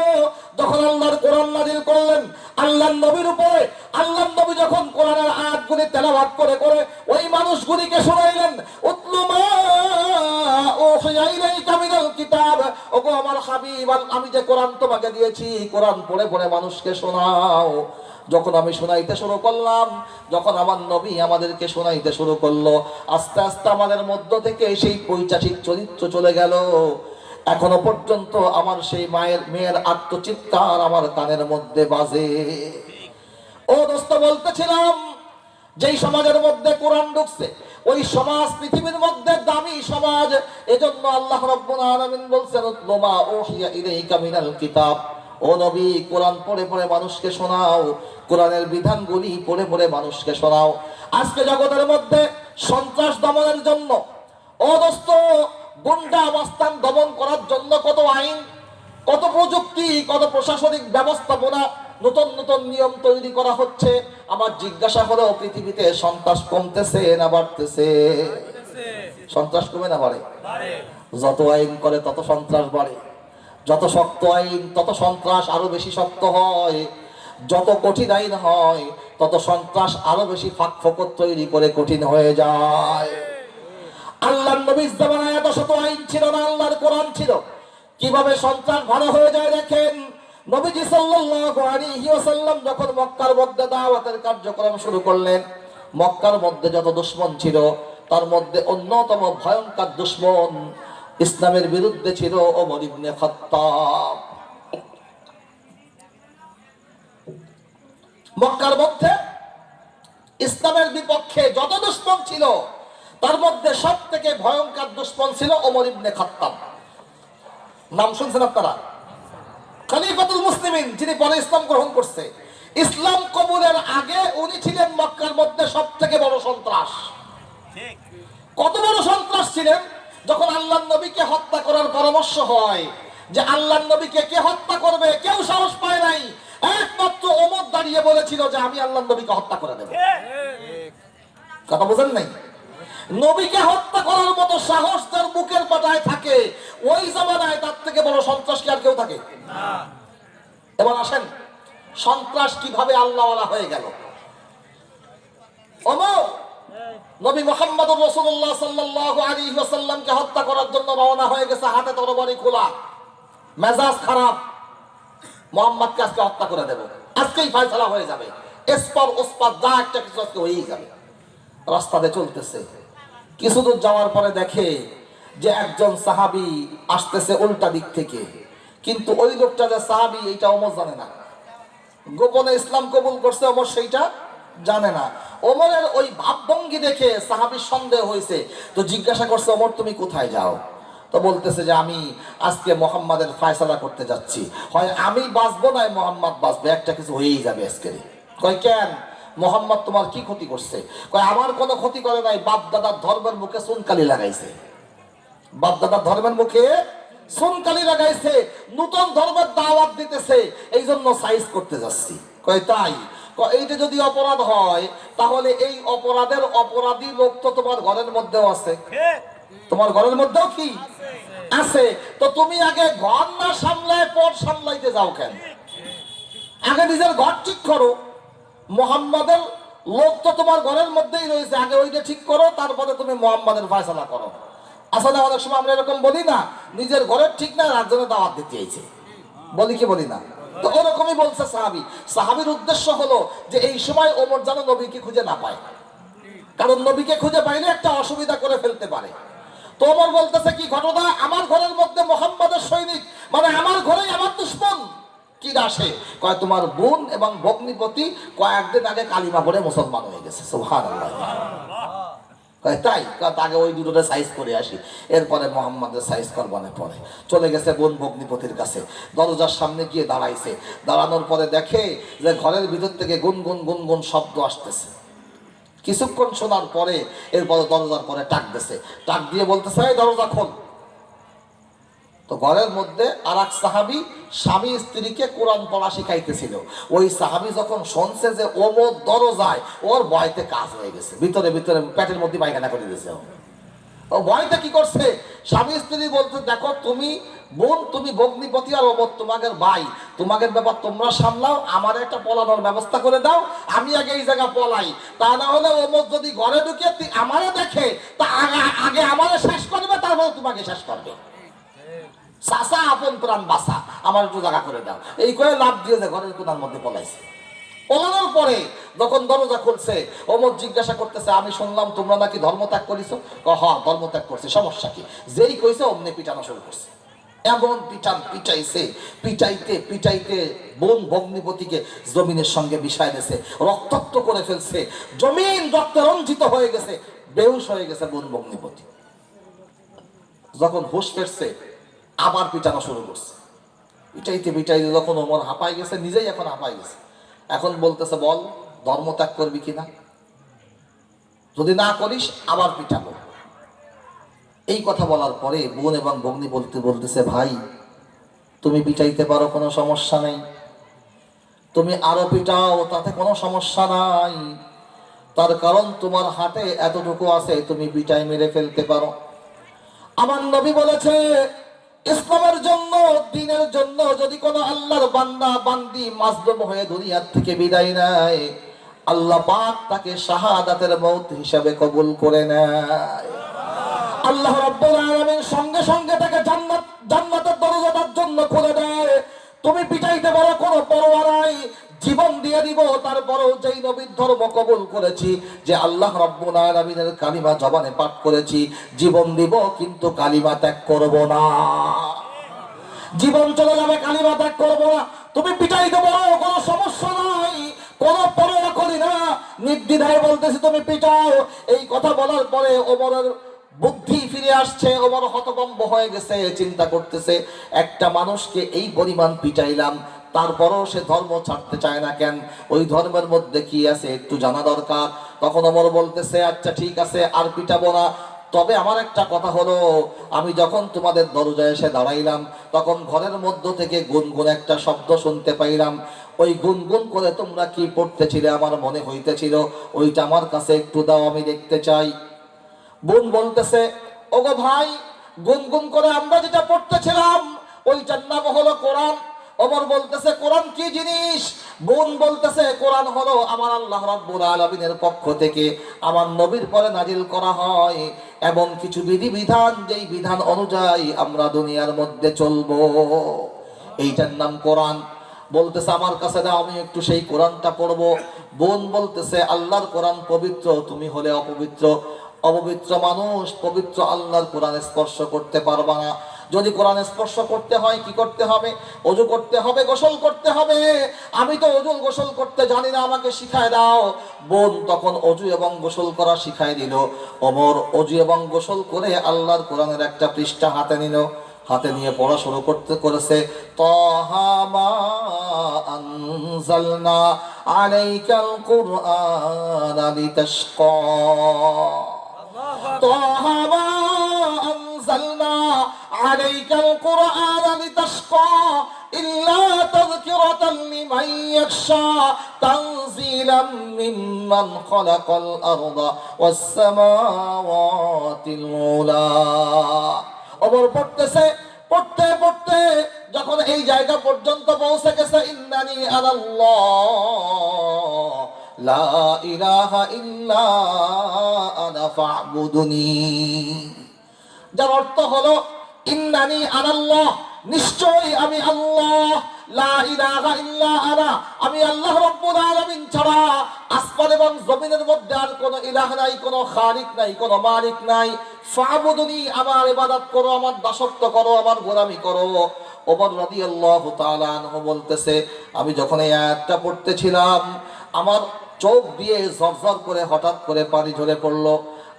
যখন আল্লাহর কোরআন নাযিল করলেন আল্লাহর নবীর উপরে, আল্লাহর নবী যখন কোরআনের আয়াতগুলি তেলাওয়াত করে করে ওই মানুষগুলিকে শোনাইলেন, উতলু মা উহিয়া ইলাইকা মিনাল কিতাব, ওগো আমার হাবিব, আমি যে কোরআন তোমাকে দিয়েছি, কোরআন পড়ে পড়ে মানুষকে শোনাও। যখন আমি শোনাইতে শুরু করলাম, যখন আমার নবী আমাদেরকে শোনাইতে শুরু করলো, আস্তে আস্তে আমাদের মধ্য থেকে সেই পৈশাচিক চরিত্র চলে গেল। এখনো পর্যন্ত আমার সেই মেয়ের আত্মচিৎকার আমার কানের মধ্যে বাজে। ও দোস্ত, বলতেছিলাম যেই সমাজের মধ্যে কোরআন ঢুকছে ওই সমাজ পৃথিবীর মধ্যে দামি সমাজ। এজন্য আল্লাহ রাব্বুল আলামিন বলছেন, উতলু মা উহিয়া ইলাইকা মিনাল কিতাব, ও নবী কোরআন পড়ে পড়ে মানুষকে শোনাও, কোরআনের বিধানগুলি পড়ে পড়ে মানুষকে শোনাও। আজকে জগতের মধ্যে সন্ত্রাস দমনের জন্য, ও দোস্ত, গুন্ডা মাস্তান দমন করার জন্য কত আইন, কত প্রযুক্তি, কত প্রশাসনিক ব্যবস্থাপনা, নতুন নতুন নিয়ম তৈরি করা হচ্ছে। আমার জিজ্ঞাসা হলো, পৃথিবীতে সন্ত্রাস কমতেছে না বাড়তেছে? সন্ত্রাস কমে না বাড়ে? যত আইন করে তত সন্ত্রাস বাড়ে। যত শক্ত আইন তত সন্ত্রাস আরো বেশি শক্ত হয়। যত কঠিন আইন হয় তত সন্ত্রাস আরো বেশি ফাঁক ফোকর তৈরি করে কঠিন হয়ে যায়। আল্লাহর নবীর জামানায় এত শত আইন ছিল না, আল্লাহর কোরআন ছিল। কিভাবে সন্ত্রাস ভালো হয়ে যায় দেখেন। নবীজি সাল্লাল্লাহু আলাইহি ওয়াসাল্লাম যখন মক্কার মধ্যে দাওয়াতের কার্যক্রম শুরু করলেন, মক্কার মধ্যে যত দুশমন ছিল তার মধ্যে অন্যতম ভয়ঙ্কর দুশমন ইসলামের বিরুদ্ধে ছিল ওমর ইবনে খাত্তাব। মক্কার মধ্যে ইসলামের বিপক্ষে যত দুশমন ছিল তার মধ্যে সবথেকে ভয়ঙ্কর দুশমন ছিল ওমর ইবনে খাত্তাব। নাম শুনছেন আপনারা? খলিফাতুল মুসলিমিন, যিনি পরে ইসলাম গ্রহণ করছে। ইসলাম কবুলের আগে উনি ছিলেন মক্কার মধ্যে সবথেকে বড় সন্ত্রাস। কত বড় সন্ত্রাস ছিলেন! যখন আল্লাহর নবীকে হত্যা করার পরামর্শ হয়, যে আল্লাহর নবীকে কে হত্যা করবে, কেউ সাহস পায় নাই। একমাত্র ওমর দাঁড়িয়ে বলেছিল যে আমি আল্লাহর নবীকে হত্যা করে দেব। কথা বুঝেন নাই? নবীকে হত্যা করার মতো সাহস যার বুকের পাটায় থাকে, ওই জামানায় তার থেকে বড় সন্ত্রাস কি আর কেউ থাকে? এবার আসেন, সন্ত্রাস কিভাবে আল্লাহওয়ালা হয়ে গেল। ওমর নবী মুহাম্মদুর রাসূলুল্লাহ সাল্লাল্লাহু আলাইহি ওয়াসাল্লামকে হত্যা করার জন্য রওনা হয়ে গেছে, হাতে তরবারি খোলা, মেজাজ খারাপ। মুহাম্মদকে আজকে হত্যা করে দেব, আজকেই ফয়সালা হয়ে যাবে, এসপার ওসপার যা একটা কিছু আজকে হয়েই যাবে। রাস্তাতে চলতেছে, কিছু দূর যাওয়ার পরে দেখে যে একজন সাহাবী আসতেছে উল্টা দিক থেকে, কিন্তু ওই লোকটা যে সাহাবী এইটা ওমর জানে না। গোপনে ইসলাম কবুল করছে, ওমর সেইটা জানে না। ওমরের ওই ভাবভঙ্গি দেখে সাহাবীর সন্দেহ হয়েছে, তো জিজ্ঞাসা করছে, ওমর তুমি কোথায় যাও? তো বলতেছে যে আমি আজকে মুহাম্মাদের ফয়সালা করতে যাচ্ছি, হয় আমি বাঁচবো না মুহাম্মদ বাঁচবে, একটা কিছু হয়েই যাবে আজকে। কয় কেন? মুহাম্মদ তোমার কি ক্ষতি করছে? কয় আমার কোনো ক্ষতি করে নাই, বাপ দাদার ধর্মের মুখে সুনকালি লাগাইছে। বাপ দাদার ধর্মের মুখে সুনকালি লাগাইছে, নতুন ধর্মের দাওয়াত দিতেছে, এই জন্য সাইজ করতে যাচ্ছি। কয় তাই? এইটা যদি অপরাধ হয় তাহলে এই অপরাধের অপরাধী লোক তো তোমার ঘরের মধ্যেও আছে। তোমার ঘরের মধ্যেও কি আছে? তো তুমি আগে ঘর না সামলায় পর সামলাইতে যাও কেন? আগে নিজের ঘর ঠিক করো। মুহাম্মাদের লোক তো তোমার ঘরের মধ্যেই রয়েছে, আগে ওইটা ঠিক করো, তারপরে তুমি মুহাম্মাদের ফয়সালা করো। আসলে অনেক সময় আমরা এরকম বলি না, নিজের ঘরের ঠিক না, রাজজনের দাওয়াত দিতে চাইছে, বলি কি বলি না? তো ওরকমই বলছে সাহাবী। সাহাবীর উদ্দেশ্য হলো যে এই সময় ওমর যেন নবীকে খুঁজে না পায়, কারণ নবীকে খুঁজে পাইলে একটা অসুবিধা করে ফেলতে পারে। তো ওমর বলতেছে কি ঘটনা? আমার ঘরের মধ্যে মুহাম্মাদের সৈনিক, মানে আমার ঘরেই আমার দুশমন, কি আসে? কয় তোমার বোন এবং ভগ্নিপতি কয়েকদিন আগে কালিমা পড়ে মুসলমান হয়ে গেছে। সুবহানাল্লাহ। কয় তাই? কয় আগে ওই দুটোতে সাইজ করে আসি, এরপরে মোহাম্মদের সাইজ করবানে পরে চলে গেছে বোন ভগ্নিপতির কাছে। দরজার সামনে গিয়ে দাঁড়াইছে। দাঁড়ানোর পরে দেখে যে ঘরের ভিতর থেকে গুনগুন গুনগুন শব্দ আসতেছে। কিছুক্ষণ শোনার পরে এরপরে দরজার পরে টাক দিছে। টাক দিয়ে বলতেছে, এই দরজা খোল। তো ঘরের মধ্যে আর এক সাহাবি স্বামী স্ত্রীকে কোরআন পড়া শিখাইতেছিল। ওই সাহাবি যখন শুনছে যে ওমর দরজায়, ওর ভয়তে কাজ হয়ে গেছে, ভিতরে ভিতরে পেটের মধ্যে পায়খানা করে দিয়েছে। ও ভয়টা কি করছে? স্বামী স্ত্রী বলতে, দেখো তুমি বোন, তুমি ভগ্নিপতি, আর ওমর তোমাদের ভাই, তোমাদের ব্যাপার তোমরা সামলাও, আমার একটা পলানোর ব্যবস্থা করে দাও, আমি আগে এই জায়গা পলাই। তা না হলে ওমর যদি ঘরে ঢুকে আমারে দেখে, তা আগে আমারে শেষ করবে, তারপরে তোমাকে শেষ করবে। চাচা আপন প্রাণ বাসা, আমার একটু জায়গা করে দাও। এই করে লাভ দিয়ে যে ঘরের কোনার মধ্যে পলাইছে। পলানোর পরে যখন দরজা খুলছে, ওমর জিজ্ঞাসা করতেছে, আমি শুনলাম তোমরা নাকি ধর্মত্যাগ করিছো? হ্যাঁ, ধর্মত্যাগ করছি, সমস্যা কি? যেই কইছে অমনি পিটানো শুরু করছে। এমন পিটান পিটাইছে, পিটাইতে পিটাইতে বোন ভগ্নিপতিকে জমিনের সঙ্গে মিশায় দিয়েছে, রক্তাক্ত করে ফেলছে, জমিন রক্তে রঞ্জিত হয়ে গেছে, বেহুশ হয়ে গেছে বোন ভগ্নিপতি। যখন হুঁশ ফিরছে আবার পিটানো শুরু করছে। পিটাইতে পিটাইতে যখন ওমর হাঁপাই গেছে, নিজেই এখন হাঁপাই গেছে, এখন বলতেছে, বল ধর্মত্যাগ করবি কিনা? যদি না করিস আবার পিটাবো। এই কথা বলার পরে বোন এবং ভগ্নি বলতেছে, ভাই তুমি পিটাইতে পারো, কোনো সমস্যা নেই, তুমি আরো পিটাও, তাতে কোনো সমস্যা নাই, তার কারণ তোমার হাতে এতটুকু আছে, তুমি পিটাই মেরে ফেলতে পারো। আমার নবী বলেছে, ইসলামের জন্য, দ্বীনের জন্য যদি কোনো আল্লাহর বান্দা বান্দি মাজলুম হয়ে দুনিয়ার থেকে বিদায় নেয়, আল্লাহ পাক তাকে শাহাদাতের মওত হিসাবে কবুল করে নেয়। আল্লাহ রাব্বুল আলামিন সঙ্গে সঙ্গে তাকে জান্নাতের দরজা তার জন্য খুলে দেয়। তুমি পিটাইতে পারো, কোনো পরোয়া নাই, জীবন দিয়ে দিব, তারপরও যেই নবীর ধর্ম কবুল করেছি, যে আল্লাহ রাব্বুল আলামিনের কালিমা জবানে পাঠ করেছি, জীবন দিব কিন্তু কালিমা ত্যাগ করব না। জীবন চলে যাবে, কালিমা ত্যাগ করব না। তুমি পিটাইতে পারো, কোনো সমস্যা নাই, কোনো পরোয়া করি না, নির্দ্বিধায় বলতেছি তুমি পিটাও। এই কথা বলার পরে ওমরের বুদ্ধি ফিরে আসছে। ওমর হতভম্ব হয়ে গেছে, চিন্তা করতেছে, একটা মানুষকে এই পরিমাণ পিটাইলাম, তারপরও সে ধর্ম ছাড়তে চায় না কেন? ওই ধর্মের মধ্যে কি আছে একটু জানা দরকার। তখন ওমর বলতেছে, আচ্ছা ঠিক আছে, আর পিটাবো না, তবে আমার একটা কথা হলো, আমি যখন তোমাদের দরজায় এসে দাঁড়াইলাম, তখন ঘরের মধ্য থেকে গুনগুন একটা শব্দ শুনতে পাইলাম। ওই গুনগুন করে তোমরা কি পড়তেছিলে আমার মনে হইতেছিল, ওইটা আমার কাছে একটু দাও, আমি দেখতে চাই। বোন বলতেছে, ওগো ভাই, গুনগুন করে আমরা যেটা পড়তেছিলাম ওইটার নাম হলো কোরআন। ওমর বলতেছে, কোরআন কি জিনিস? বোন বলতেছে, কোরআন হলো আমার আল্লাহ রাব্বুল আলামিনের পক্ষ থেকে আমার নবীর পরে নাজিল করা হয় এবং কিছু বিধিবিধান, যেই বিধান অনুযায়ী আমরা দুনিয়ার মধ্যে চলবো, এইটার নাম কোরআন। বলতেছে, আমার কাছে দাও, আমি একটু সেই কোরআনটা পড়বো। বোন বলতেছে, আল্লাহর কোরআন পবিত্র, তুমি হলে অপবিত্র, অপবিত্র মানুষ পবিত্র আল্লাহর কোরআন স্পর্শ করতে পারবা না। যদি কোরআন স্পর্শ করতে হয় কি করতে হবে? ওযু করতে হবে, গোসল করতে হবে। আমি তো ওযু গোসল করতে জানি না, আমাকে শিখায় দাও। বোন তখন ওযু এবং গোসল করা শিখায় দিল। ওমর ওযু এবং গোসল করে আল্লাহর কোরআনের একটা পৃষ্ঠা হাতে নিল, হাতে নিয়ে পড়া শুরু করেছে। তাহা মা আনজালনা আলাইকাল কুরআনা লিতাশকা, তাহা মা আনজালনা আলাইকাল কুরআনা লিতাশকা ইল্লা তাযকিরাতান লিমান ইয়াখশা তানজিলাম মিম্মান খালাকাল আরদা ওয়াস সামাওয়াতিল উলা। ওমর পড়তেছে, পড়তে পড়তে যখন এই জায়গা পর্যন্ত পৌঁছে গেছে, ইন্নানি আনাল্লাহ লা ইলাহা ইল্লা আনা ফা'বুদুনি, যার অর্থ হলো ইন্নানি আনাল্লাহ, নিশ্চয়ই আমি আল্লাহ, লা ইলাহা ইল্লা আনা, আমি আল্লাহ রাব্বুল আলামিন ছাড়া আসমান এবং জমিনের মধ্যে আর কোনো ইলাহ নাই, কোনো খালিক নাই, কোনো মালিক নাই। ফা'বুদুনি, আমার ইবাদত করো, আমার দাসত্ব করো, আমার গোলামি করো। ওমর রাদিয়াল্লাহু তাআলা আনহু বলতেছে, আমি যখন এই আয়াতটা পড়তেছিলাম আমার চোখ দিয়ে ঝরঝর করে হঠাৎ করে পানি ঝরে পড়লো।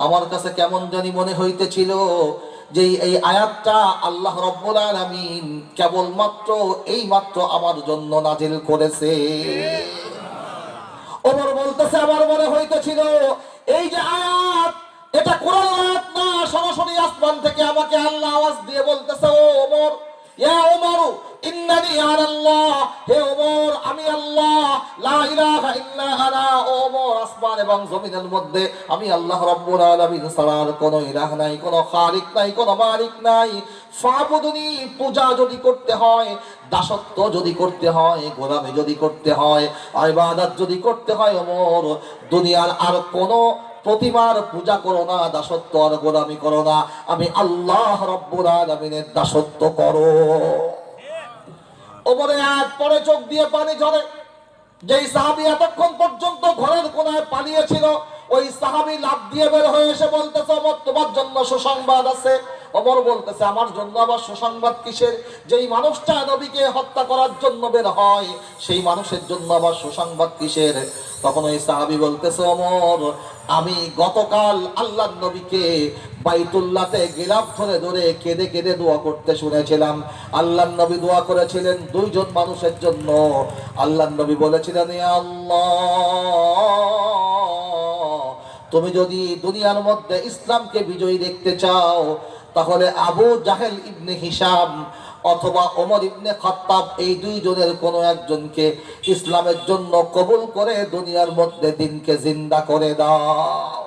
আমার কাছে কেমন জানি মনে হইতেছিল যে এই আয়াতটা আল্লাহ রাব্বুল আলামিন কেবলমাত্র এই মাত্র আমার জন্য নাজিল করেছে। ওমর বলতেছে, আমার মনে হইতেছিল এই যে আয়াত, এটা কোরআন আয়াত না, সরাসরি আসমান থেকে আমাকে আল্লাহ আওয়াজ দিয়ে বলতেছে, ও ওমর, ইয়া ওমর ইন্নানি আনাল্লাহ, হে ওমর আমি আল্লাহ, লা ইলাহা ইল্লা আনা। ও ওমর, আসমান এবং জমিনের মধ্যে আমি আল্লাহ রাব্বুল আলামিন ছাড়া আর কোনো ইলাহ নাই, কোনো খালিক নাই, কোনো মালিক নাই। ফাবুদুনি, পূজা যদি করতে হয়, দাসত্ব যদি করতে হয়, গোলামি যদি করতে হয়, ইবাদত যদি করতে হয়, ওমর দুনিয়ার আর কোনো প্রতিমার পূজা করো না, দাসত্ব আর গোলামি করো না, আমি আল্লাহ রাব্বুল আলামিনের দাসত্ব করো। ওমরে আয়াত পরে চোখ দিয়ে পানি ঝরে। যেই সাহাবী এতক্ষণ পর্যন্ত ঘরের কোনায় পালিয়েছিল, ওই সাহাবী লাফ দিয়ে বের হয়ে এসে বলতেছে, ওমর তোমার জন্য সুসংবাদ আছে। ওমর বলতেছে, আমার জন্য আবার সুসংবাদ কিসের? যেই মানুষটা নবীকে হত্যা করার জন্য বের হয়, সেই মানুষের জন্য আবার সুসংবাদ কিসের? তখন ওই সাহাবী বলতেছে, ওমর আমি গতকাল আল্লাহর নবীকে বাইতুল্লাহতে গিলাফ ধরে ধরে কেঁদে কেঁদে দোয়া করতে শুনেছিলাম। আল্লাহর নবী দোয়া করেছিলেন দুইজন মানুষের জন্য। আল্লাহর নবী বলেছিলেন, ইয়া আল্লাহ, তুমি যদি দুনিয়ার মধ্যে ইসলামকে বিজয়ী দেখতে চাও, তাহলে আবু জাহেল ইবনে হিশাম অথবা ওমর ইবনে খাত্তাব, এই দুইজনের কোনো একজনকে ইসলামের জন্য কবুল করে দুনিয়ার মধ্যে দিনকে জিন্দা করে দাও।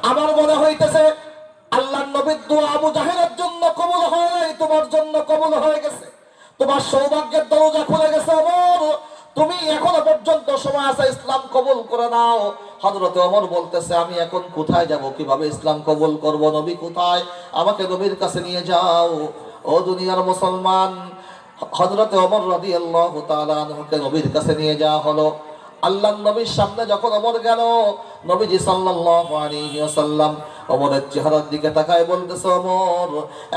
আমার মনে হইতেছে আল্লাহর নবীর দোয়া আবু জাহেলের জন্য কবুল হয় নাই, তোমার জন্য কবুল হয়ে গেছে। তোমার সৌভাগ্যের দরজা খুলে গেছে ওমর, তুমি এখনো পর্যন্ত সময় আছে, ইসলাম কবুল করে নাও। হযরত ওমর বলতেছে, আমি এখন কোথায় যাব, কিভাবে ইসলাম কবুল করব? নবী কোথায়? আমাকে নবীর কাছে নিয়ে যাও। ও দুনিয়ার মুসলমান, হযরত ওমর রাদিয়াল্লাহু তাআলা আনহুকে নবীর কাছে নিয়ে যাওয়া হলো। আল্লাহর নবীর সামনে যখন ওমর গেল, নবীজি সাল্লাল্লাহু আলাইহি ওয়াসাল্লাম ওমরের চেহারার দিকে তাকায় বলতেছে, ওমর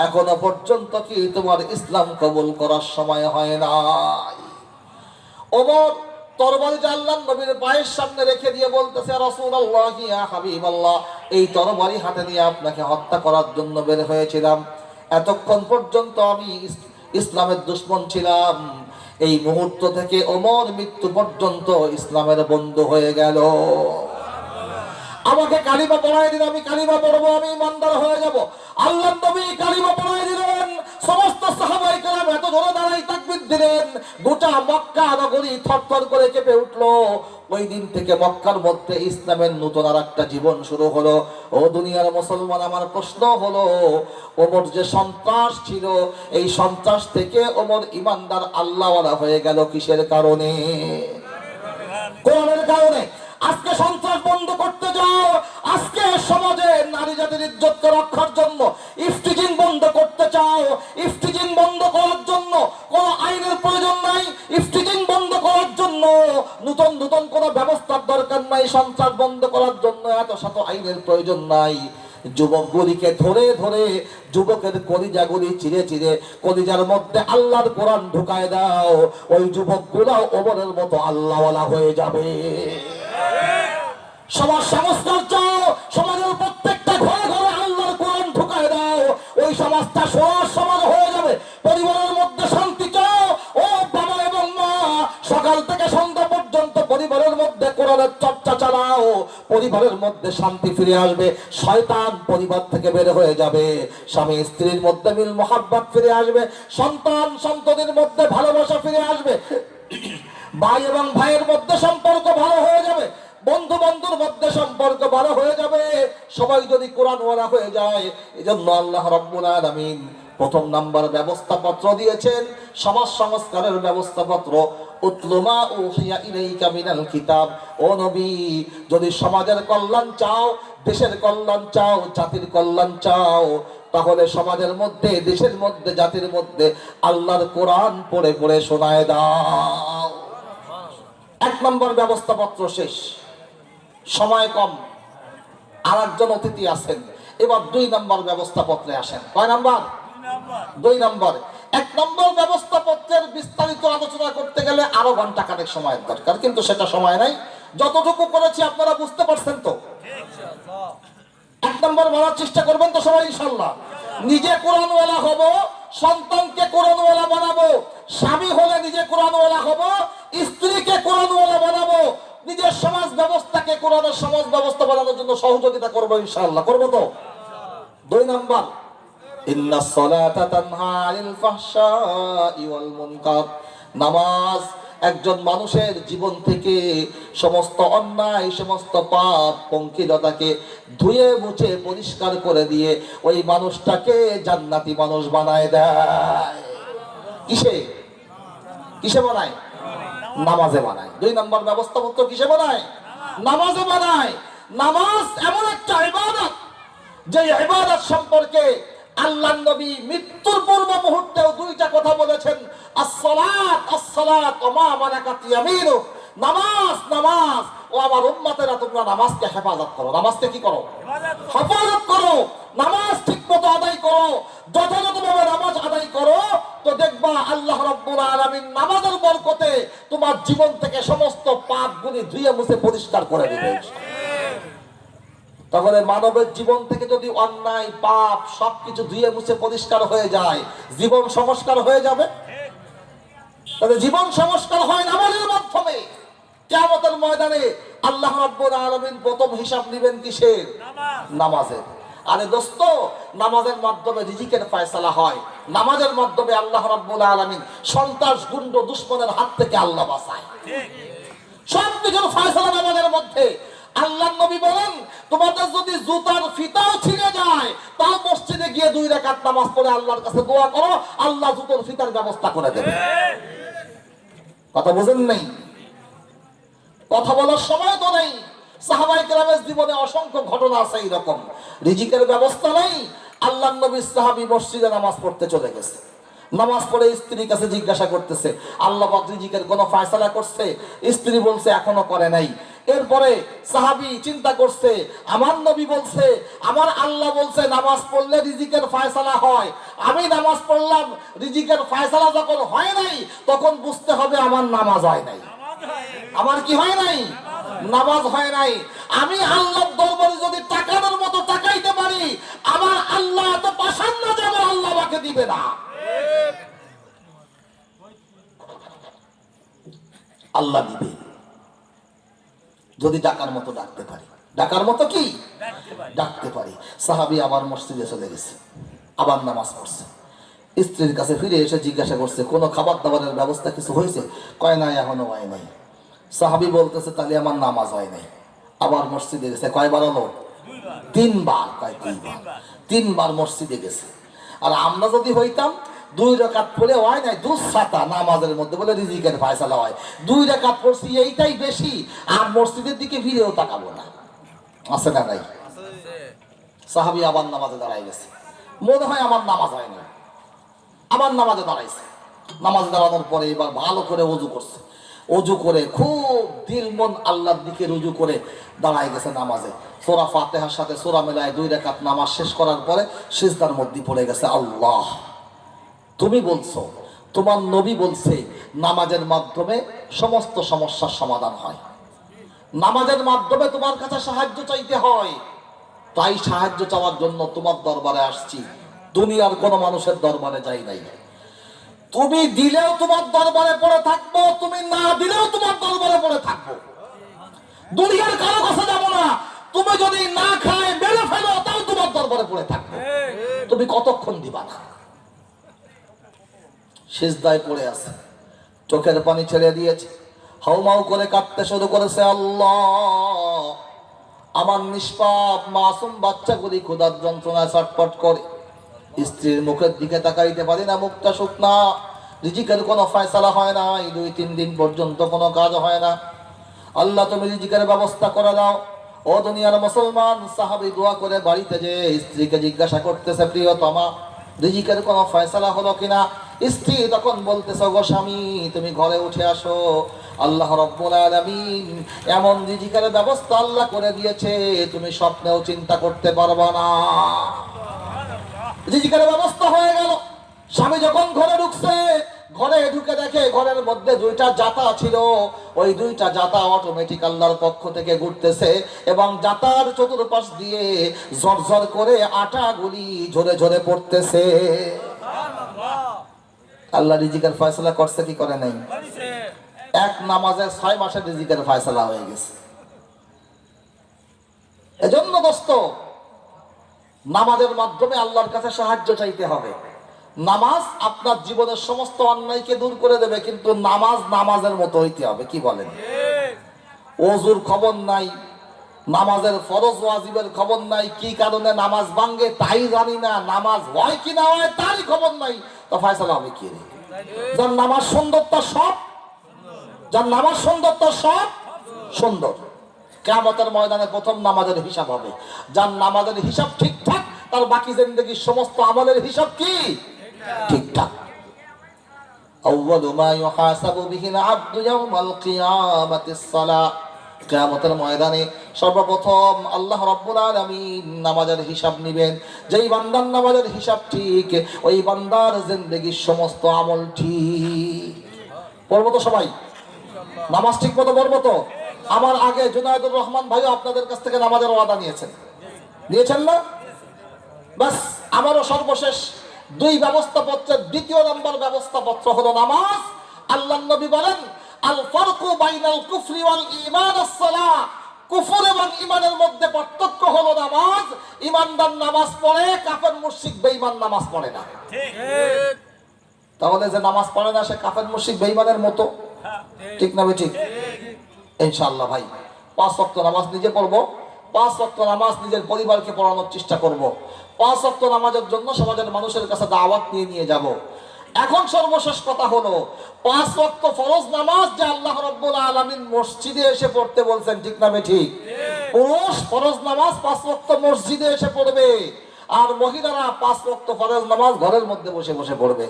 এখনো পর্যন্ত কি তোমার ইসলাম কবুল করার সময় হয় নাই? ওমর তরবারিটা আল্লাহর নবীর পায়ের সামনে রেখে দিয়ে বলতেছে, রাসূলুল্লাহ, ইয়া হাবিবাল্লাহ, এই তরবারি হাতে নিয়ে আপনাকে হত্যা করার জন্য বের হয়েছিলাম। এতক্ষণ পর্যন্ত আমি ইসলামের দুশমন ছিলাম, এই মুহূর্ত থেকে ওমর মৃত্যু পর্যন্ত ইসলামের বন্ধু হয়ে গেল। আমাকে কালিমা পড়াই দিন, আমি কালিমা পড়বো, আমি ইমানদার হয়ে যাব। আল্লাহর নবী কালিমা পড়াই দিলেন। সমস্ত সাহাবায়ে কেরাম এত জোরে দাঁড়াই তাকবীর দিলেন, গোটা মক্কা নগরী থরথর করে কেঁপে উঠলো। ওই দিন থেকে মক্কার মধ্যে ইসলামের নতুন আর একটা জীবন শুরু হলো। ও দুনিয়ার মুসলমান, আমার প্রশ্ন হলো, ওমর যে সন্ত্রাস ছিল, এই সন্ত্রাস থেকে ওমর ইমানদার আল্লাহওয়ালা হয়ে গেল কিসের কারণে? কোরআনের কারণে। আজকে সন্ত্রাস বন্ধ করতে যাও, আজকে সমাজে নারী জাতির ইজ্জতকে রক্ষার জন্য ইফতিজিং বন্ধ করতে চাও, ইফতিজিং বন্ধ করার জন্য কোনো আইনের প্রয়োজন নাই, ইফতিজিং বন্ধ করার জন্য নতুন নতুন কোনো ব্যবস্থার দরকার নাই, সন্ত্রাস বন্ধ করার জন্য এত শত আইনের প্রয়োজন নাই। যুবকগুলিকে ধরে ধরে যুবকের কলিজাগুলি চিরে চিরে কলিজার মধ্যে আল্লাহর কোরআন ঢুকায় দাও, ওই যুবকগুলাও ওমরের মতো আল্লাহওয়ালা হয়ে যাবে। সমাজ সংস্কার চাও, সমাজের প্রত্যেকটা ঘরে ঘরে আল্লাহর কোরআন ঢুকায় দাও, ওই সমাজটা সমাজ সমাজ হয়ে যাবে। পরিবারের মধ্যে শান্তি চাও, ও বাবা এবং মা, সকাল থেকে সন্ধ্যা পর্যন্ত পরিবারের মধ্যে কোরআনের চর্চা চালাও, পরিবারের মধ্যে শান্তি ফিরে আসবে, শয়তান পরিবার থেকে বের হয়ে যাবে, স্বামী স্ত্রীর মধ্যে মিল মোহাব্বত ফিরে আসবে, সন্তান সন্ততির মধ্যে ভালোবাসা ফিরে আসবে, ভাই এবং ভাইয়ের মধ্যে সম্পর্ক ভালো হয়ে যাবে, বন্ধু বন্ধুর মধ্যে সম্পর্ক ভালো হয়ে যাবে, সবাই যদি কোরআন ওয়ালা হয়ে যায়। এজন্য আল্লাহ রাব্বুল আলামিন প্রথম নাম্বার ব্যবস্থাপত্র দিয়েছেন, সমাজ সংস্কারের ব্যবস্থাপত্র। উতলুমা উহিয়া ইলাইকা মিনাল কিতাব। ও নবী, যদি সমাজের কল্যাণ চাও, দেশের কল্যাণ চাও, জাতির কল্যাণ চাও, তাহলে সমাজের মধ্যে, দেশের মধ্যে, জাতির মধ্যে আল্লাহর কোরআন পড়ে পড়ে শোনায় দাও। এক নম্বর ব্যবস্থাপত্র শেষ, সময় কম, আর একজন অতিথি আছেন। এবার 2 নম্বর ব্যবস্থাপত্রে আসেন। কয় নাম্বার? 2 নম্বর। এক নম্বর ব্যবস্থাপত্রের বিস্তারিত আলোচনা করতে গেলে আরো ঘন্টা খানেক সময়ের দরকার, কিন্তু সেটা সময় নাই। যতটুকু করেছি আপনারা বুঝতে পারছেন তো? এক নম্বর বলার চেষ্টা করবেন তো সবাই ইনশাল্লাহ। নিজে কোরআনওয়ালা হব, সন্তানকে কোরআনওয়ালা বানাবো, স্বামী হলে নিজে কোরআনওয়ালা হব, স্ত্রীকে কোরআনওয়ালা বানাবো, নিজের সমাজ ব্যবস্থাকে কোরআনের সমাজ ব্যবস্থা বানানোর জন্য সহযোগিতা করবো ইনশাআল্লাহ। করবো তো? 2 নম্বর, ইন্নাস সালাতা তানহা আনিল ফাহশাই ওয়াল মুনকার। নামাজ একজন মানুষের জীবন থেকে সমস্ত অন্যায়, সমস্ত পাপ পঙ্কিলতাকে ধুয়ে মুছে পরিষ্কার করে দিয়ে ওই মানুষটাকে জান্নাতি মানুষ বানায় দেয়। কিসে কিসে বানায়? নামাজে বানায়। 2 নম্বর ব্যবস্থাপত্র কিসে বানায়? নামাজে বানায়। নামাজ এমন একটা ইবাদত, যে ইবাদত সম্পর্কে আল্লাহর নবী মৃত্যুর পূর্ব মুহূর্তেও 2টা কথা বলেছেন, আসসালাত আসসালাত ওয়া মা মালাকাত ইয়ামিনুক। নামাজ নামাজ, ও আমার উম্মতেরা তোমরা নামাজকে হেফাজত করো। নামাজকে কি করো? হেফাজত করো। নামাজ ঠিকমতো আদায় করো। যথাযথভাবে নামাজ আদায় করো, তো দেখবা আল্লাহ রাব্বুল আলামিন নামাজের বরকতে তোমার জীবন থেকে সমস্ত পাপগুলি ধুয়ে মুছে পরিষ্কার করে দিবে। তাহলে মানবের জীবন থেকে যদি অন্যায় পাপ সবকিছু ধুয়ে মুছে পরিষ্কার হয়ে যায়, জীবন সংস্কার হয়ে যাবে। তাহলে জীবন সংস্কার হয় নামাজের মাধ্যমে। কিয়ামতের ময়দানে আল্লাহ রাব্বুল আলামিন প্রথম হিসাব নেবেন কিসের? নামাজের। আরে দোস্ত, নামাজের মাধ্যমে রিজিকের ফয়সালা হয়। নামাজের মাধ্যমে আল্লাহ রাব্বুল আলামিন সন্ত্রাস, গুন্ড, দুশমনের হাত থেকে আল্লাহ বাঁচায়। সব কিছুর ফয়সালা নামাজের মধ্যে। আল্লাহর নবী বলেন, তোমাদের যদি জুতার ফিতাও ছিঁড়ে যায়, তাও মসজিদে গিয়ে 2 রাকাত নামাজ পড়ে আল্লাহর কাছে দোয়া করো, আল্লাহ জুতার ফিতার ব্যবস্থা করে দেবে। কথা বুঝেন নাই? কথা বলার সময় তো নেই। সাহাবায়ে কেরামের জীবনে অসংখ্য ঘটনা আছে এইরকম। রিজিকের ব্যবস্থা নাই, আল্লাহর নবী সাহাবী মসজিদে নামাজ পড়তে চলে গেছে। নামাজ পড়ে স্ত্রীর কাছে জিজ্ঞাসা করতেছে, আল্লাহ পাক রিজিকের কোনো ফয়সালা করছে? স্ত্রী বলছে এখনো করে নাই। এরপরে সাহাবী চিন্তা করছে, আমার নবী বলছে, আমার আল্লাহ বলছে নামাজ পড়লে রিজিকের ফয়সালা হয়। আমি নামাজ পড়লাম, রিজিকের ফয়সালা যখন হয় নাই, তখন বুঝতে হবে আমার নামাজ হয় নাই। আমার কি হয় নাই? নামাজ হয় নাই। আমি আল্লাহর দরবারে যদি টাকানোর মতো টাকাইতে পারি, আমার আল্লাহ এত পাষাণ না যে আমার আল্লাহ আমাকে দিবে না। আল্লাহ দিবে যদি ডাকার মতো ডাকতে পারি। ডাকার মতো কি ডাকতে পারি। সাহাবী আবার মসজিদে চলে গেছে, আবার নামাজ পড়ছে। স্ত্রীর কাছে ফিরে এসে জিজ্ঞাসা করছে, কোনো খাবার দাবারের ব্যবস্থা কিছু হয়েছে? কয় নাই, এখনো হয় নাই। সাহাবী বলতেছে, তাহলে আমার নামাজ হয় নাই। আবার মসজিদে গেছে। কয়বার হলো? 3 বার। কয় 3 বার মসজিদে গেছে। আর আমরা যদি হইতাম 2 রাকাত পড়ে হয় নাই, দুঃসাতা নামাজের মধ্যে বলে রিজিকের ফয়সালা হয়। 2 রাকাত পড়ছি, এইটাই বেশি, আর মসজিদের দিকে ফিরেও তাকাবো না। আছে না নাই? সাহাবী আবার নামাজে দাঁড়ায় গেছে। মনে হয় আমার নামাজ হয় না। আবার নামাজে দাঁড়াইছে। নামাজে দাঁড়ানোর পরে এবার ভালো করে ওযু করছে। ওযু করে খুব দিল মন আল্লাহর দিকে রুজু করে দাঁড়ায় গেছে নামাজে। সূরা ফাতিহার সাথে সূরা মিলায় 2 রাকাত নামাজ শেষ করার পরে সিজদার মধ্যে পড়ে গেছে। আল্লাহ, তুমি বলছো, তোমার নবী বলছে নামাজের মাধ্যমে সমস্ত সমস্যার সমাধান হয়। নামাজের মাধ্যমে তোমার কাছে সাহায্য চাইতে হয়, তাই সাহায্য চাওয়ার জন্য তোমার দরবারে আসছি। দুনিয়ার কোন মানুষের দরবারে যাই নাই। তুমি দিলেও তোমার দরবারে পড়ে থাকবো, তুমি না দিলেও তোমার দরবারে পড়ে থাকবো। দুনিয়ার কারো কাছে যাবো না। তুমি যদি না খায় মেরে ফেলো, তাও তোমার দরবারে পড়ে থাকবো। তুমি কতক্ষণ দিবা না? সিজদায় পড়ে আছে, চোখের পানি ছেড়ে দিয়েছে, হাউমাউ করে কাঁদতে শুরু করেছে। আল্লাহ, আমার নিষ্পাপ মাসুম বাচ্চাগুলি ক্ষুধার যন্ত্রণায় ছটফট করে। স্ত্রীর মুখের দিকে তাকাইতে পারি না, মুখটা শুকনা। রিজিকের কোনো ফয়সালা হয় না, 2-3 দিন পর্যন্ত কোনো কাজ হয় না। আল্লাহ, তুমি রিজিকের ব্যবস্থা করে দাও। ও দুনিয়ার মুসলমান, সাহাবী দোয়া করে বাড়িতে যে স্ত্রীকে জিজ্ঞাসা করতেছে, প্রিয়তমা, রিজিকের কোনো ফয়সালা হলো কিনা? স্ত্রী তখন বলতেছে, গো স্বামী, তুমি ঘরে উঠে আসো। আল্লাহ রাব্বুল আলামিন এমন রিজিকের ব্যবস্থা আল্লাহ করে দিয়েছে, তুমি স্বপ্নেও চিন্তা করতে পারবা না। রিজিকের ব্যবস্থা হয়ে গেল। স্বামী যখন ঘরে ঢুকছে, ঘরে ঢুকে দেখে ঘরের মধ্যে দুইটা জাতা ছিল। ওই দুইটা জাতা অটোমেটিক আল্লাহর পক্ষ থেকে ঘুরতেছে এবং জাতার চতুর্পাশ দিয়ে ঝরঝর করে আটা গুলি ঝরে ঝরে পড়তেছে। আল্লাহ রিজিকের ফয়সালা করছে কি করে নাই? এক নামাজে 6 মাসের রিজিকের ফয়সালা হয়ে গেছে। এজন্য দোস্ত, নামাজের মাধ্যমে আল্লাহর কাছে সাহায্য চাইতে হবে। নামাজ আপনার জীবনের সমস্ত অন্যায়কে দূর করে দেবে, কিন্তু নামাজ নামাজের মতো হইতে হবে। কি বলেন? ওযুর খবর নাই, নামাজের ফরজ ওয়াজিবের খবর নাই, কি কারণে নামাজ ভাঙে তাই জানি না, নামাজ হয় কি না হয় তারই খবর নাই, তো ফয়সালা হবে কি রে? যার নামাজ সুন্দরতা সব, যার নামাজ সুন্দরতা সব সুন্দর, কিয়ামতের ময়দানে প্রথম নামাজের হিসাব হবে। যার নামাজের হিসাব ঠিকঠাক, তার বাকি জিন্দেগীর সমস্ত আমলের হিসাব কি ঠিকঠাক। আউয়ালু মা ইউহাসাবু বিহিল আবদু ইয়াউমাল কিয়ামাতিস সালাহ। কিয়ামতের ময়দানে সর্বপ্রথম আল্লাহ রাব্বুল আলামিন নামাজের হিসাব নেবেন। যেই বান্দার নামাজের হিসাব ঠিক, ওই বান্দার জিন্দেগীর সমস্ত আমল ঠিক। পড়বো তো সবাই? নামাজ ঠিক মতো পড়বো তো? আমার আগে জুনায়েদুর রহমান ভাই আপনাদের কাছ থেকে নামাজের ওয়াদা নিয়েছেন না? বাস, আমারও সর্বশেষ 2 ব্যবস্থাপত্রের 2য় নম্বর ব্যবস্থাপত্র হলো নামাজ। আল্লাহর নবী বলেন, আল ফারকু বাইনাল কুফরি ওয়াল ঈমান আস-সালাহ। কুফর এবং ঈমানের মধ্যে পার্থক্য হলো নামাজ। ঈমানদার নামাজ পড়ে, কাফের মুশরিক বেঈমান নামাজ পড়ে না। ঠিক। তাহলে যে নামাজ পড়ে না সে কাফের মুশরিক বেঈমানের মতো, ঠিক না ঠিক? ইনশাআল্লাহ ভাই 5 ওয়াক্ত নামাজ নিজে পড়বো, 5 ওয়াক্ত নামাজ নিজের পরিবারকে পড়ানোর চেষ্টা করব। 5 ওয়াক্ত নামাজের জন্য সমাজের মানুষের কাছে দাওয়াত নিয়ে যাব। এখন সর্বশেষ কথা হলো, 5 ওয়াক্ত ফরজ নামাজ যে আল্লাহ রাব্বুল আলামিন মসজিদে এসে পড়তে বলছেন, ঠিক না ঠিক? পুরুষ ফরজ নামাজ 5 ওয়াক্ত মসজিদে এসে পড়বে, আর মহিলারা 5 ওয়াক্ত ফরজ নামাজ ঘরের মধ্যে বসে বসে পড়বে।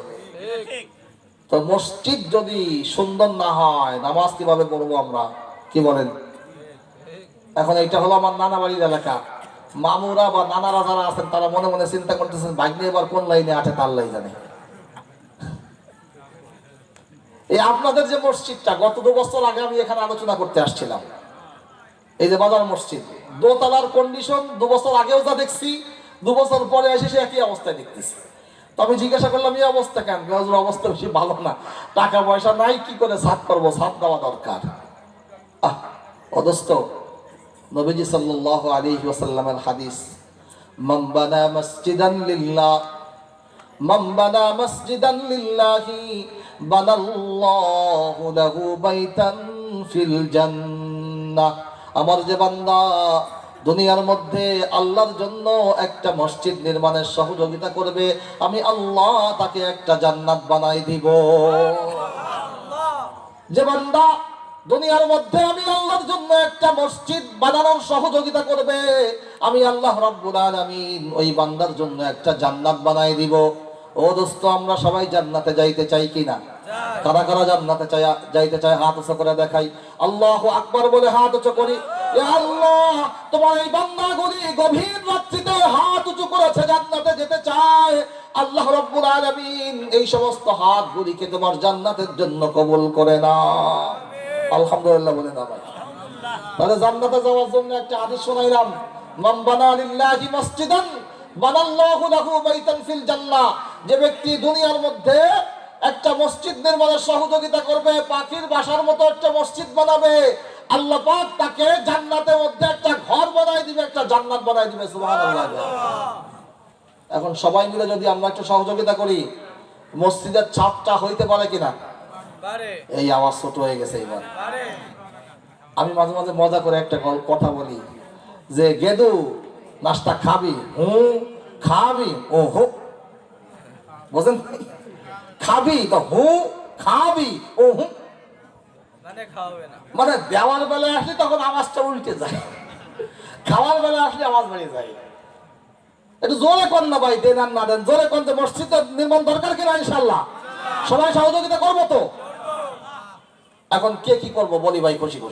তো মসজিদ যদি সুন্দর না হয়, নামাজ কিভাবে পড়বো আমরা? কি বলেন? এখন এইটা হলো আমার নানা বাড়ির এলাকা। মামুরা বা নানারা যারা আছেন তারা মনে মনে চিন্তা করতেছেন, ভাগ্নে এবার কোন লাইনে আছে তার লাই জানে। এই আপনাদের যে মসজিদটা, গত 2 বছর আগে আমি এখানে আলোচনা করতে আসছিলাম, এই যে বাজার মসজিদ, দোতলার কন্ডিশন 2 বছর আগেও যা দেখছি, 2 বছর পরে এসে সে একই অবস্থায় দেখতেছি। তো আমি জিজ্ঞাসা করলাম, এই অবস্থা কেন? হুজুর অবস্থা বেশি ভালো না, টাকা পয়সা নাই, কি করে ছাদ করবো, ছাদ দেওয়া দরকার। অদস্ত নবীজি সাল্লাল্লাহু আলাইহি ওয়াসাল্লামের হাদিস, মান বানা মসজিদান লিল্লাহ, মান বানা মসজিদান লিল্লাহি বানাল্লাহু লাহু বাইতান ফিল জান্নাহ। আমার যে বান্দা দুনিয়ার মধ্যে আল্লাহর জন্য একটা মসজিদ নির্মাণের সহযোগিতা করবে, আমি আল্লাহ তাকে একটা জান্নাত বানাই দিব। যে বান্দা দুনিয়ার মধ্যে আমি আল্লাহর জন্য একটা মসজিদ বানানোর সহযোগিতা করবে, আমি আল্লাহ রাব্বুল আলামিন ওই বান্দার জন্য একটা জান্নাত বানাই দিব। ও দোস্ত, আমরা সবাই জান্নাতে যাইতে চাই কিনা? কারা কারা জান্নাতে যাইতে চায় হাত উঁচু করে দেখাই। আল্লাহু আকবার বলে হাত উঁচু করি। ইয়া আল্লাহ, তোমার এই বান্দাগুলি গভীর রাত্রিতে হাত উঁচু করেছে, জান্নাতে যেতে চায়। আল্লাহ রাব্বুল আলামিন এই সমস্ত হাতগুলিকে তোমার জান্নাতের জন্য কবুল করে নাও। আলহামদুলিল্লাহ বলে না ভাই? তাহলে জান্নাতে যাওয়ার জন্য একটা হাদিস শোনাইলাম, মান বানা লিল্লাহি মসজিদান বানাল্লাহু লাহু বাইতান ফিল জান্নাহ। যে ব্যক্তি দুনিয়ার মধ্যে একটা মসজিদ নির্মাণের সহযোগিতা করবে, পাখির বাসার মতো একটা মসজিদ বানাবে, আল্লাহ পাক তাকে জান্নাতের মধ্যে একটা ঘর বানাই দিবে, একটা জান্নাত বানাই দিবে। সুবহানাল্লাহ। এখন সবাই মিলে যদি আমরা একটু সহযোগিতা করি, মসজিদের ছাদটা হইতে পারে কিনা? এই আওয়াজ ছোট হয়ে গেছে এবার। আমি মাঝে মাঝে মজা করে একটা কথা বলি যে, গেদু নাস্তা খাবি? খাবি। ও হো, বুঝেন? খাবি তো হু, খাবি ও হু, মানে দেওয়ার বেলায় আসলে তখন আওয়াজটা উল্টে যায়, খাওয়ার বেলায় আসলে আওয়াজ বেড়ে যায়। একটু জোরে কর না ভাই, দেন আর না দেন, জোরে কর। মসজিদ নির্মাণ দরকার কিনা? ইনশাল্লাহ সবাই সহযোগিতা করবো তো। এখন কে কি করবো বলি ভাই, খুশি খুশি।